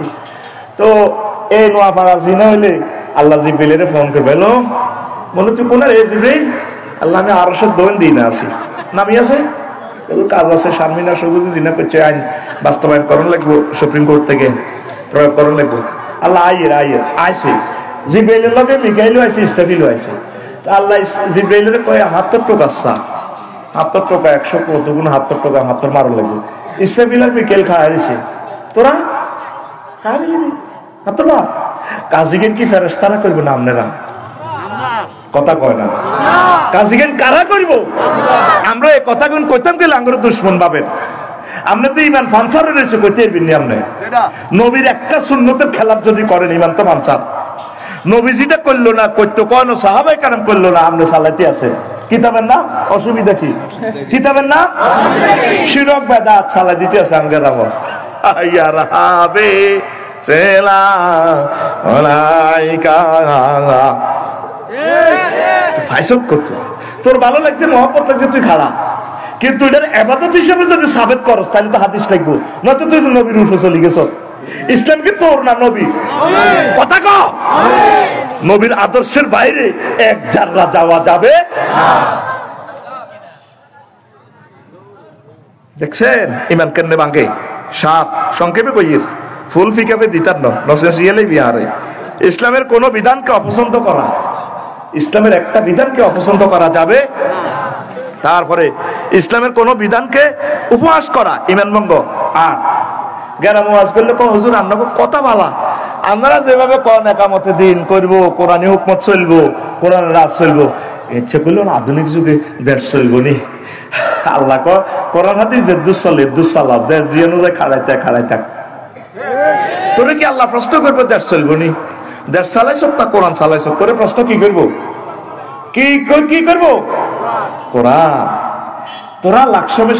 তো এই নোয়াপাড়া জিনা হইলে আল্লাহ জিব্রাইলের ফোন করবে, হ্যালো মনে তুই কোন রে জিব্রাইল? আল্লাহ আমি 810 দিন আছি, নামি আছে কাজ আছে, শারমিনা সবুজ জিনা করছে, আইন বাস্তবায়ন করণ লাগবো, সুপ্রিম কোর্ট থেকে প্রয়োগ করণ লাগবো। আল্লাহ আইছে, জিব্রাইলের লগে মিকাইলও আইছে, ইসরাফিলও আইছে। আল্লাহ জিব্রাইলের কয় 70 টাকা, 70 টাকা 100 কতগুণ 70 টাকা হাতর মারা লাগবে। ইসরাফিল আর মিকাইল খাওয়া দিছে, তোরা খাওয়া কাজীগেন কি ফেরেশতারা করবো না আপনারা? কথা কয় না, কাজীগেন কারা করব? আমরা এই কথা গুণ কইতাম গেলে আঙ্গুর দুশ্মন ভাবেন, আপনি তো ইমান ফানসার রয়েছে কইতে পারবেন না। আপনি নবীর একটা সুন্নতের খেলাপ যদি করেন, ইমান তো ফানসার। নবী যেটা করলো না, করতো কোন সাহাবায়ে কেরাম করলো না, আপনি সালাতে আছে কিতাবের না, অসুবিধা কি? কিতাবের না শিরক বেদাত সালা দিতে আছে আঙ্গের আমল আইয়া রাবে সেলা ওলাইকা ফাইসত করতো। তোর ভালো লাগছে, মহব্বত লাগছে, তুই খাড়া, কিন্তু এটার ইবাদত হিসেবে যদি সাবেত করস তাহলে তো হাদিস লাগবো, নয়তো তুই নবীর রূপে চলে গেছ। ইসলাম কি তোর না নবী? কথা ক, নবীর আদর্শের বাইরে এক জাররা যাওয়া যাবে না। দেখছেন ইমান কেন্দ্রে ভাঙ্গে সাপ সংক্ষেপে কইয়ের ফুল ফিকাবে দিতার নসিয়ালে বিহারে। ইসলামের কোন বিধানকে অপছন্দ করা, ইসলামের একটা বিধানকে অপছন্দ করা যাবে। তারপরে ইসলামের কোন বিধানকে উপহাস করা ইমান ভঙ্গ। আর গ্রাম ওয়াজ করলে হুজুর আপনাকে কথা বলা, আমরা যেভাবে কোন একামতে দিন করবো, কোরআনী হুকমত চলবো, কোরআন রাজ চলবো, ইচ্ছে করলো আধুনিক যুগে দেশ চলবো নি। আল্লাহ কোরআন হাদিস যে দুঃসলে দুঃসালা দেশ যে অনুযায়ী খাড়াই থাক। তোরে কি আল্লাহ প্রশ্ন করবো দেশ চলবো নি? দেশ চালাইছ না কোরআন চালাইছ? তোরে প্রশ্ন কি করবো? কি করবো? কোরআন। তোরা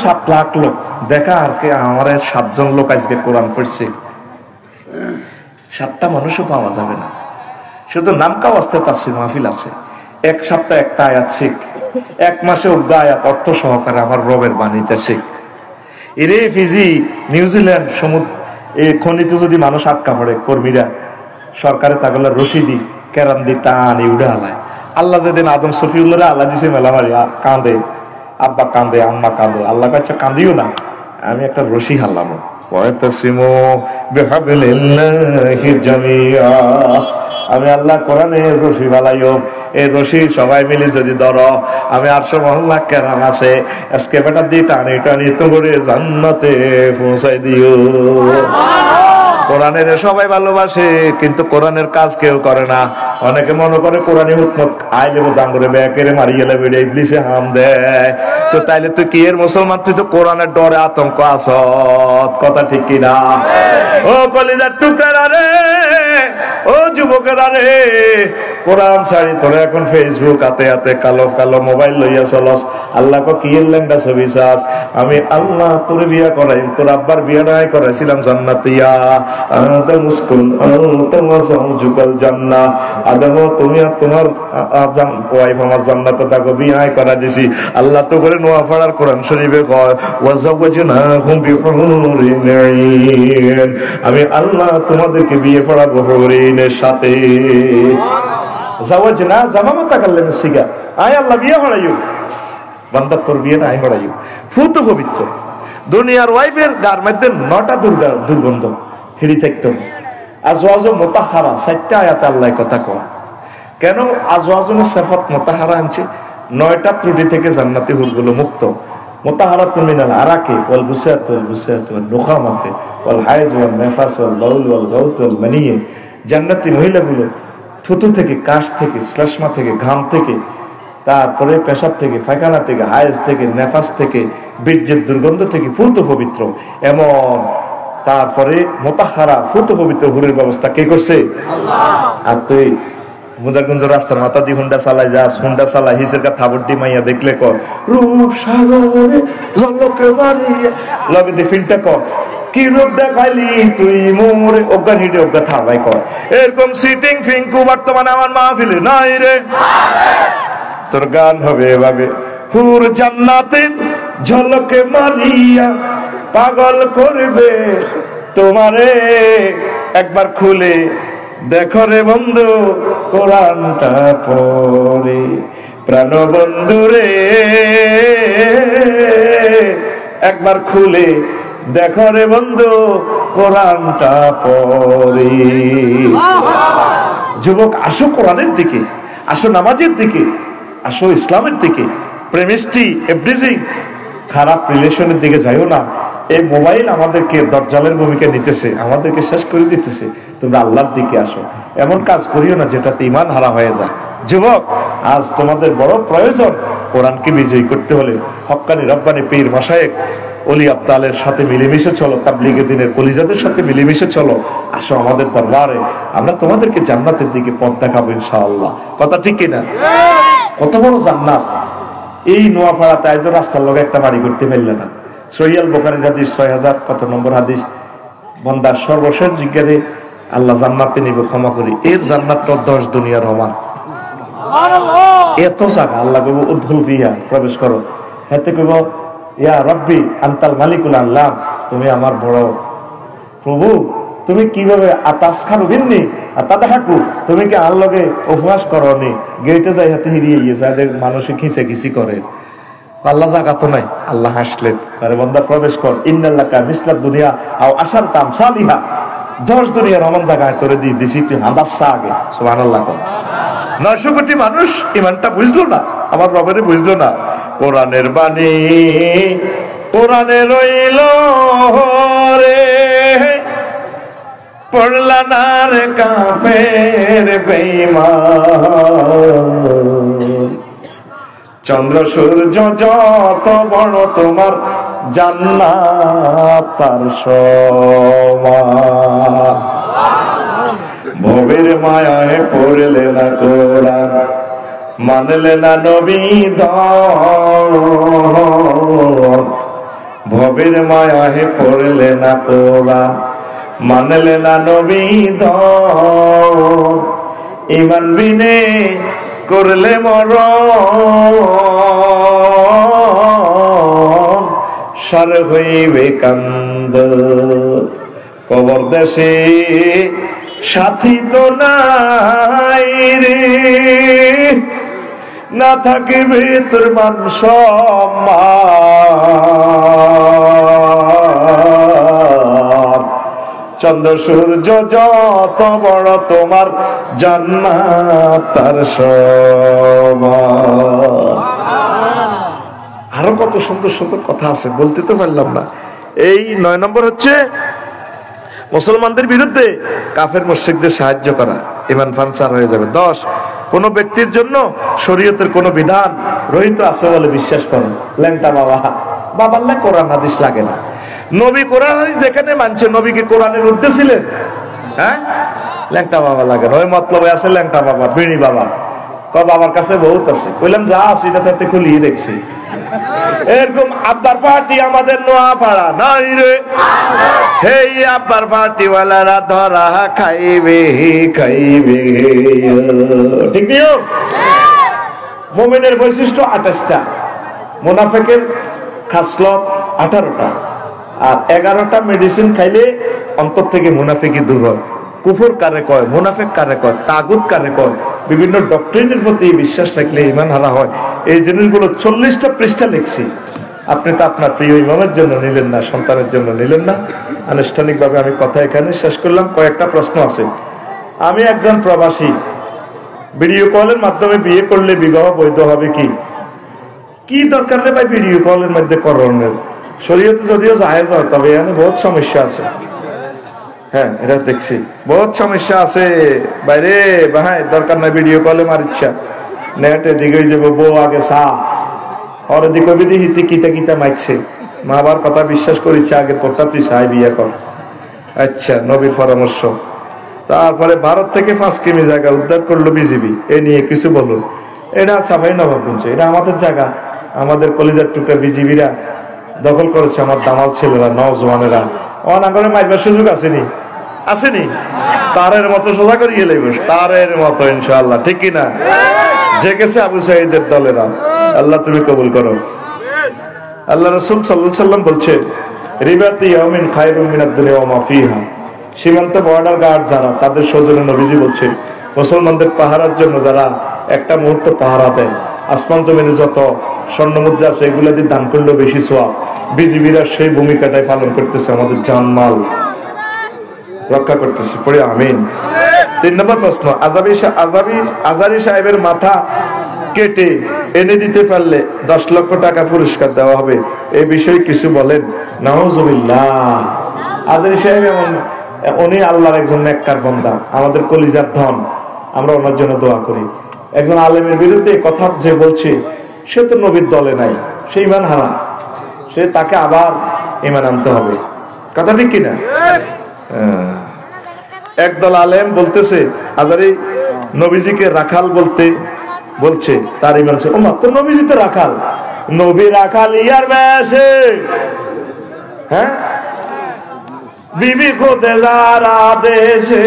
7 লাখ লোক দেখা, আর কে আমার 7 জন লোক আজকে কোরআন পড়ছে, 7টা মানুষও পাওয়া যাবে না। শুধু নামকা অবস্থায় তাফসীর মাহফিল আছে, 1 সপ্তাহ একটা আয়াত শিখ, 1 মাসে উগ্র আয়াত অর্থ সহকারে আমার রবের বাণীতে শিখ। এরে ফিজি নিউজিল্যান্ড সমুদ্র এই খনিতে যদি মানুষ আটকা পড়ে, কর্মীরা সরকারে তাগুলো রশিদি কেরাম দি টানি উড়ে আলায়। আল্লাহ যেদিন আদম সফিউল্লাহ আল্লাহ দিছে মেলামারি, কাঁদে আব্বা, কাঁদে আম্মা, কাঁদে। আল্লাহ কাছে কাঁদিও না, আমি একটা রশি হারলাম, আমি আল্লাহ কোরআনে রশি বালাইও, এই রশি সবাই মিলে যদি ধরো, আমি 800 মহল্লা কেরাম আছে আজকে বেটা দিয়ে টানি টানি তোমার জান্নাতে পৌঁছাই দিও। কোরআনের সবাই ভালোবাসে, কিন্তু কোরআনের কাজ কেউ করে না। অনেকে মনে করে কোরআনী হুকমত আইলে দাঙ্গরে ব্যাকেরে মারি গেলে বেড়ে ইবলিসে হাম দেয়। তো তাইলে তুই কি এর মুসলমান? তুই তো কোরআনের ডরে আতঙ্ক আছ, কথা ঠিক কিনা? ও কলিজার টুকরা রে, ও যুবকেরা রে, কোরআন ছাড়ি তোরা এখন ফেসবুক হাতে হাতে কালো কালো মোবাইল লইয়া চলস। আল্লাহ কি লেঙ্গা ছবি চাস? আমি আল্লাহ তোর বিয়া করাই, তোর আব্বার বিয়া নাই করাইছিলাম জান্নাতিয়া। আনতা মুসকুন আনতা ওয়াজউজুকাল জান্নাহ। আদম তুমি আর তোমার ওয়াইফ আমার জান্নাতে থাকো, বিয়া করা দিছি। আল্লাহ তো করে নোয়াপাড়ার কোরআন শরীফে কয় ওয়াজাওয়াজনাহুম বিহুরিন আইন, আমি আল্লাহ তোমাদেরকে বিয়ে পড়াবো হরিণের সাথে। জাওয়াজনা জামামা তাকাল্লাম সিগা, আয় আল্লাহ বিয়ে পড়াইও, বান্দা তোর বিয়ে নাই পড়াইও। ফুত পবিত্র। দুনিয়ার ওয়াইফের গার মধ্যে 9টা দুর্গন্ধ হিড়ি থাকতো। আজওয়াজ মুতাহহারা 4টা আয়াতে আল্লাহ কথা কয়। কেন আজওয়াজের সিফাত মুতাহহারা আনছে? 9টা ত্রুটি থেকে জান্নাতি হুরগুলো মুক্ত। মুতাহহারাতুন মিনাল আরাকি ওয়াল বুসাত ওয়াল বুসাত ওয়াল নুখামাতি ওয়াল হাইজ ওয়াল নিফাস ওয়াল বাউল ওয়াল গাউত ওয়াল মানিয়। জান্নাতি মহিলাগুলো থুতু থেকে, কাশ থেকে, শ্লেষ্মা থেকে, ঘাম থেকে, তারপরে পেশাব থেকে, পায়খানা থেকে, হাইজ থেকে, নেফাস থেকে, বীর্যের দুর্গন্ধ থেকে পূর্ত পবিত্র। এমন তারপরে মুতাহহারা পূর্ত পবিত্র হুরের ব্যবস্থা কে করছে? আল্লাহ। আর তুই মুদারগঞ্জ রাস্তার মাথা দিয়ে হুন্ডা চালাই যাস, হুন্ডা চালাই হিসের কা থাবড়ি মাইয়া দেখলে ক রূপ সাগরে ঝলকে মারিয়া লগে দি ফিল্টা ক কি রূপ দেখাইলি তুই মোরে, অজ্ঞান হিটে অজ্ঞা থাবাই কর। এরকম সিটিং ফিঙ্কু বর্তমানে আমার মাহফিলে নাই রে। তোর গান হবে এভাবে, হুর জান্নাতে ঝলকে মারিয়া পাগল করবে তোমারে, একবার খুলে দেখো রে বন্ধু কোরআনটা পড়ে। প্রাণ বন্ধু রে একবার খুলে দেখো রে বন্ধু কোরআনটা পড়ে। যুবক আসো কোরআনের দিকে, আসো নামাজের দিকে, আসো ইসলামের দিকে। প্রেমিস্টি এভরিথিং, খারাপ রিলেশনের দিকে যাইও না। এই মোবাইল আমাদেরকে দজ্জালের ভূমিকা নিতেছে, আমাদেরকে শেষ করে দিতেছে। তোমরা আল্লাহর দিকে আসো। এমন কাজ করিও না যেটাতে ঈমান হারা হয়ে যায়। যুবক, আজ তোমাদের বড় প্রয়োজন কোরআনকে বিজয়ী করতে হলে হক্কানি রব্বানি পীর মাশায়েখ ওলি আবদালের সাথে মিলেমিশে চলো, তাবলীগের দিনের কলিজাদের সাথে মিলেমিশে চলো। আসো আমাদের দরবারে, আমরা তোমাদেরকে জান্নাতের দিকে পথ দেখাবো ইনশাআল্লাহ। কথা ঠিক কিনা? কত বড় জান্নাত! এই নোয়াপাড়াতে আজ রাস্তার লগে একটা বাড়ি করতে পারলে না। সহিহ বুখারীর হাদিস 6000 কত নম্বর হাদিস, বান্দার সর্বশেষ জিজ্ঞাসা আল্লাহ জান্নাতে নিব ক্ষমা করি, এর জান্নাতটা 10 দুনিয়ার সমান। এত জায়গা আল্লাহ কইব উদখুল ফিহা, প্রবেশ করো। হেতে কইব ইয়া রব্বি আনতাল মালিকুল আল্লাহ, তুমি আমার বড় প্রভু, তুমি কিভাবে আতাস খানো বিননি তাতে হাকু, তুমি কি আর লগে উপহাস করনি? গেটে যাই হাতে হিরিয়ে গিয়েছে, যাদের মানুষে খিঁচে খিচি করে। আল্লাহ জায়গা তো নাই। আল্লাহ হাসলেন, আরে বান্দা প্রবেশ কর। ইন্নাল্লাকা মিসলাদ দুনিয়া আও আশার তাম সালিহা, 10 দুনিয়ার অমন জায়গায় তোরে দিয়ে দিছি, তুই হাদাসা আগে। সুবহানাল্লাহ। 900 কোটি মানুষ ইমানটা বুঝলো না, আমার রবের বুঝলো না। কোরআনের বাণী কোরআনে রইল রে, পড়লা না রে কাফের বেঈমান। চন্দ্র সূর্য যত বড় তোমার জান্নাত তার সমান। ভবের মায়ায় পড়লে না কোরআন, মানলে না নবী দন। ভবের মায়ায় পড়লে না কোরআন, মানলে না নবী দন। ঈমান বিনে করলে মরণ, সার হইবে কান্দ। কবর দেশে সাথী তো নাই রে, না থাকিবে তোর মান সম্মান। চন্দ্র সূর্য যত বড় তোমার জান্নাত তার সমান। আরো কত সুন্দর সুন্দর কথা আছে, বলতে তো পারলাম না। এই 9 নম্বর হচ্ছে মুসলমানদের বিরুদ্ধে কাফের মুশরিকদের সাহায্য করা, ঈমান পাঞ্চার হয়ে যাবে। 10, কোন ব্যক্তির জন্য শরীয়তের কোন বিধান রহিত আছে বলে বিশ্বাস করে। ল্যাংটা বাবা, বাবার না কোরআন হাদিস লাগে না। নবী কোরআন হাদিস যেখানে মানছে, নবীকে কোরআনের ঊর্ধ্বে ছিলেন, হ্যাঁ, ল্যাংটা বাবা লাগে না। ওই মতলবে আছে ল্যাংটা বাবা, বিড়ি বাবা। বাবার কাছে বহুত আছে, বললাম যা আছে এটা তাতে খুলিয়ে দেখছি। এরকম আব্বার পার্টি আমাদের নোয়াপাড়া নাই রে, হেই আব্বার পার্টিওয়ালারা ধরা খাইবে খাইবে, ঠিক নিও। মুমিনের বৈশিষ্ট্য 28টা, মুনাফিকের খাসলত 18টা, আর 11টা মেডিসিন খাইলে অন্তর থেকে মুনাফিকি দূর হয়। কুফর কারে কয়, মুনাফিক কারে কয়, তাগুত কারে কয়, বিভিন্ন ডক্ট্রিনের প্রতি বিশ্বাস রাখলে ঈমান হারা হয়। এই জিনিসগুলো 40টা পৃষ্ঠা লিখছি। আপনি তো আপনার প্রিয় ইমামের জন্য নিলেন না, সন্তানের জন্য নিলেন না। আনুষ্ঠানিকভাবে আমি কথা এখানে শেষ করলাম। কয়েকটা প্রশ্ন আছে। আমি একজন প্রবাসী, ভিডিও কলের মাধ্যমে বিয়ে করলে বিবাহ বৈধ হবে কি? কি দরকার রে ভাই ভিডিও কলের মধ্যে করণের? শরীয়তে যদিও জায়েজ হয়, তবে এখানে বহুত সমস্যা আছে। হ্যাঁ, এটা দেখছি বহুত সমস্যা আছে বাইরে। ভাই দরকার নাই ভিডিও কলে মার ইচ্ছা নেট এদিকে যাবো, বউ আগে চা আর এদিকে বিধি হিতে কিতা কিতা মাইকছে। মা বাবার কথা বিশ্বাস করিচ্ছে, আগে তোরটা তুই চাই বিয়ে কর। আচ্ছা, নবীর পরামর্শ। তারপরে ভারত থেকে 5 কিমি জায়গা উদ্ধার করলো বিজিবি, এ নিয়ে কিছু বলুন। এটা সাফাই নবাবগঞ্জ, এটা আমাদের জায়গা, আমাদের কলিজার টুকরা বিজিবিরা দখল করেছে। আমার দামাল ছেলেরা, নওজওয়ানেরা অনাগরে মাইবার সুযোগ আসেনি, আসেনি। তারের মতো সোজা করিয়ে লেব, তারের মতো ইনশাআল্লাহ, ঠিক কিনা? জেগেছে আবু সাঈদের দলেরা। আল্লাহ তুমি কবুল করো। আল্লাহ রাসূল সাল্লাল্লাহু আলাইহি ওয়াসাল্লাম বলছে, রিবাতি ইয়াউমিন খায়রুম মিনাদ দুনিয়া ওয়া মা ফিহা। সীমান্ত বর্ডার গার্ড যারা, তাদের সৌজন্যে নবীজি বলছে, মুসলমানদের পাহারার জন্য যারা একটা মুহূর্ত পাহারা দেয়, আসমান জমিনে যত স্বর্ণ মুদ্রা আছে এগুলা দিয়ে দান করলেও বেশি সোয়াব। বিজিবিরা সেই ভূমিকাটাই পালন করতেছে, আমাদের জানমাল রক্ষা করতেছে। পড়ে আমিন। 3 নম্বর প্রশ্ন, আজারি সাহেবের মাথা কেটে এনে দিতে পারলে 10 লক্ষ টাকা পুরস্কার দেওয়া হবে, এই বিষয়ে কিছু বলেন। নাউজুবিল্লাহ। আজারি সাহেব এমন, উনি আল্লাহর একজন নেককার বান্দা, আমাদের কলিজার ধন, আমরা ওনার জন্য দোয়া করি। একজন আলেমের বিরুদ্ধে কথা যে বলছে, সে তো নবীর দলে নাই, সে ঈমান হারা, সে তাকে আবার ঈমান আনতে হবে। কথা ঠিক কিনা? একদল আলেম বলতেছে আজারি নবীজিকে রাখাল বলতে বলছে, তার ঈমান আছে। ওমা, তো নবীজি তো রাখাল, নবী রাখাল ইয়ার বেশে, হ্যাঁ, বিবি খোদে যারা দেশে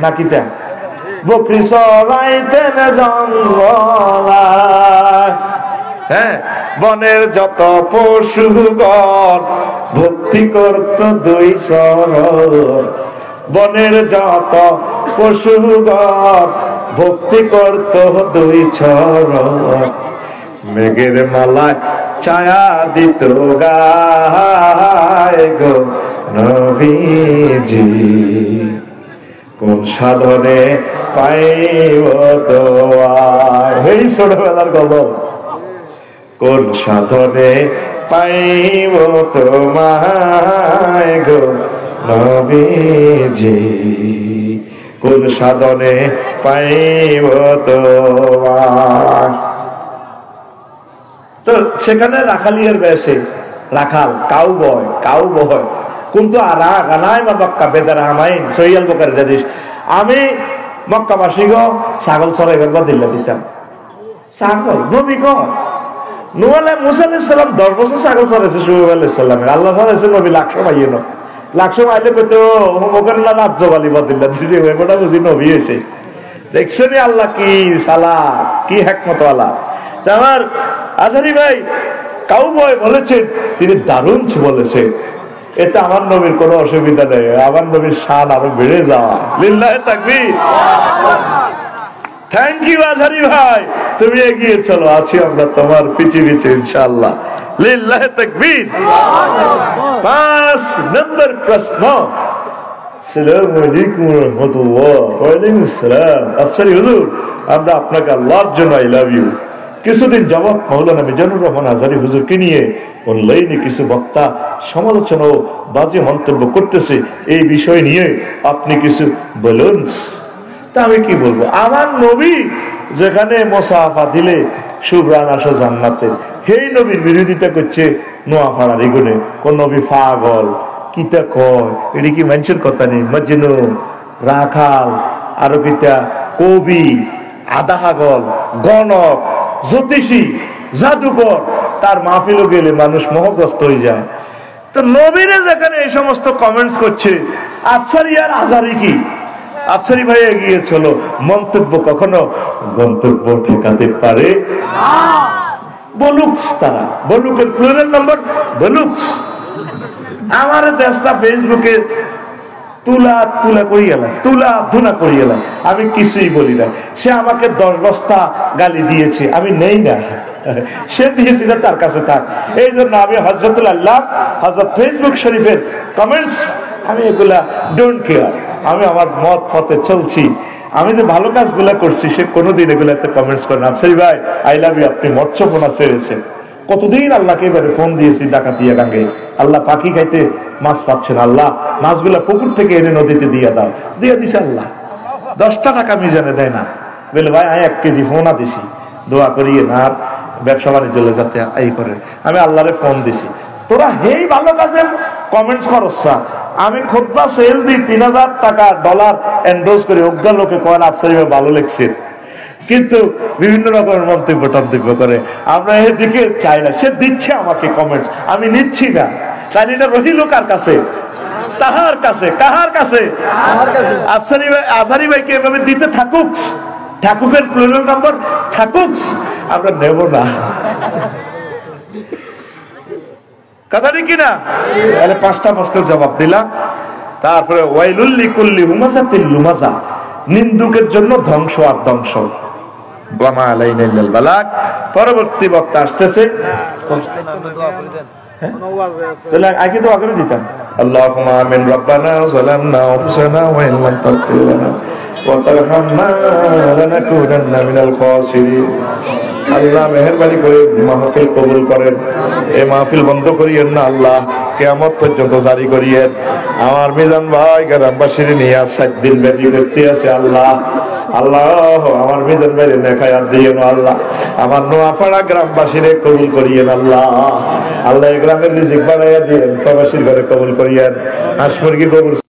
নাকি তা বকরি চরাইতেন জঙ্গলায়, হ্যাঁ, বনের যত পশুগণ ভক্তি করত 2 চরণ, বনের যত পশুগণ ভক্তি করত 2 চরণ, মেঘের মালায় ছায়া দিত গায় গো নবীজি, কোন সাধনে পাইব তোমায়। এই ছোটবেলার গজল, কোন সাধনে পাইব তোমায় গো নবীজি, কোন সাধনে পাইব তোমায়। তো সেখানে রাখালিয়ার বেশে, রাখাল কাউ বয় কিন্তু আমি মক্কাবাসী গো ছাগল চড়াইবার দিল্লা দিতাম। ছাগল নবী গো নূহ আলাইহিস মুসা আলাইহিস সালাম 10 বছর ছাগল চড়াইছে শুআয়ব আলাইহিস সালামের। আল্লাহ চড়াইছে নবী 100 মাইয়ে না, 100 মাইলে কইতো হোমকের না রাজ্য বালি বদিল্লা দিছে, ওটা বুঝি নবী হয়েছে। দেখছেন আল্লাহ কি সালা, কি হিকমত ওয়ালা। তা আমার আজারি ভাই কাউবয় বলেছেন, তিনি দারুণ বলেছে, এতে আমার নবীর কোনো অসুবিধা নেই, আমার নবীর শান আরো বেড়ে যাওয়া। লিল্লাহে তাকবীর। থ্যাংক ইউ আজারি ভাই, তুমি এগিয়ে চলো, আছি আমরা তোমার পিছে পিছে ইনশাআল্লাহ। লিল্লাহে তাকবীর। 5 নম্বর প্রশ্ন, আসসালামু আলাইকুম ওয়া রাহমাতুল্লাহ। ওয়া আলাইকুম আসসালাম। আফসারি হুজুর, আমরা আপনাকে আল্লাহর জন্য আই লাভ ইউ। কিছুদিন যাবত মাওলানা মিজানুর রহমান আজহারী হুজুরকে নিয়ে অনলাইনে কিছু বক্তা সমালোচনা ও বাজে মন্তব্য করতেছে, এই বিষয় নিয়ে আপনি কিছু বলুন। তা আমি কি বলবো? আমার নবী যেখানে মুসাফা দিলে সুবরান আসে জান্নাতের, সেই নবীর বিরোধিতা করছে নোয়াপাড়ার এগুনে। কোন নবী পাগল কিতা কয়, এটি কি মানুষের কথা নেই? মজনু, রাখাল, আরো কিতা কবি, আদাহাগল, গণক, জ্যোতিষী, জাদুকর, তার মাহফিলও গেলে মানুষ মোহগ্রস্ত হয়ে যায়। তো নবীরে যেখানে এই সমস্ত কমেন্টস করছে, আফসারি আর আজহারী কি? আফসারি ভাই এগিয়ে চলো, মন্তব্য কখনো গন্তব্য ঠেকাতে পারে? বলুকস, তারা বলুকের প্লুরাল নম্বর বলুকস। আমার দেশটা ফেসবুকে তুলা তুলা করিয়েলাম, তুলা ধুনা করিয়েলাম, আমি কিছুই বলি না। সে আমাকে 10 বস্তা গালি দিয়েছে, আমি নেই না, সে দিয়েছে না, তার কাছে থাক। এই জন্য আমি হযরতুল আল্লাহ হযরত ফেসবুক শরীফের কমেন্টস আমি এগুলা ডোন্ট কেয়ার। আমি আমার মত পথে চলছি। আমি যে ভালো কাজগুলা করছি সে কোনোদিন এগুলাতে কমেন্টস করে না। আফসারি ভাই আই লাভ ইউ, আপনি মৎস্যপোনা ছেড়েছেন। কতদিন আল্লাহকে এবারে ফোন দিয়েছি ডাকাতিয়া গাঙ্গে, আল্লাহ পাখি খাইতে মাছ পাচ্ছেন, আল্লাহ মাছগুলা পুকুর থেকে এনে নদীতে দিয়ে দাও, দিয়ে দিছে আল্লাহ। 10টা টাকা মিজানে দেয় না, বলে ভাই আমি 1 কেজি ফোনা দিছি, দোয়া করিয়ে না আর ব্যবসা বাণিজ্য যাতে এই করে। আমি আল্লাহরে ফোন দিছি, তোরা হেই ভালো কাজে কমেন্টস করছ। আমি খুতবা সেল দিই 3000 টাকা ডলার এন্ডোজ করে, অজ্ঞা লোকে কয়েন আফসারি ভালো লেগছে, কিন্তু বিভিন্ন রকমের মন্তব্য করে। আমরা এদিকে চাই না, সে দিচ্ছে আমাকে কমেন্টস, আমি নিচ্ছি না। তাই এটা রহিল কার কাছে? তাহার কাছে। কাহার কাছে? আফসারি ভাই, আজহারী ভাইকে এভাবে দিতে থাকুক, ঠাকুরের প্লুরাল নম্বর থাকুক, আমরা নেব না। কথা কি না? তাহলে 5টা প্রশ্নের জবাব দিলাম। তারপরে ওয়াইলুল লিকুল্লি হুমাযাতিল লুমাযা, নিন্দুকের জন্য ধ্বংস আর ধ্বংস। ওয়ামা আলাইনা ইল্লাল বালাগ। পরবর্তী বক্তা আসতেছে, তাহলে আগে তো আগে দিতাম। আল্লাহুম্মা আমিন। রব্বানা যালামনা আনফুসানা ওয়া ইন লাম তাগফির লানা ওয়া তারহামনা লানাকুনান্না মিনাল খাসিরিন। আল্লাহ মেহেরবানি করে মাহফিল কবুল করেন, এই মাহফিল বন্ধ করিয়েন না আল্লাহ, কিয়ামত পর্যন্ত জারি করিয়েন। আমার মিজান ভাই গ্রামবাসীর নিয়ে 7 দিন ব্যাপী করতে আছে আল্লাহ। আল্লাহ আমার মিজান ভাই নেখায়াত দিয়েন আল্লাহ, আমার নোয়াপাড়া গ্রামবাসীরে কবুল করিয়েন আল্লাহ। আল্লাহ এই গ্রামের রিজিক বানাইয়া দিয়েন, প্রবাসীর ঘরে কবুল করিয়েন, হাঁস মুরগি কবুল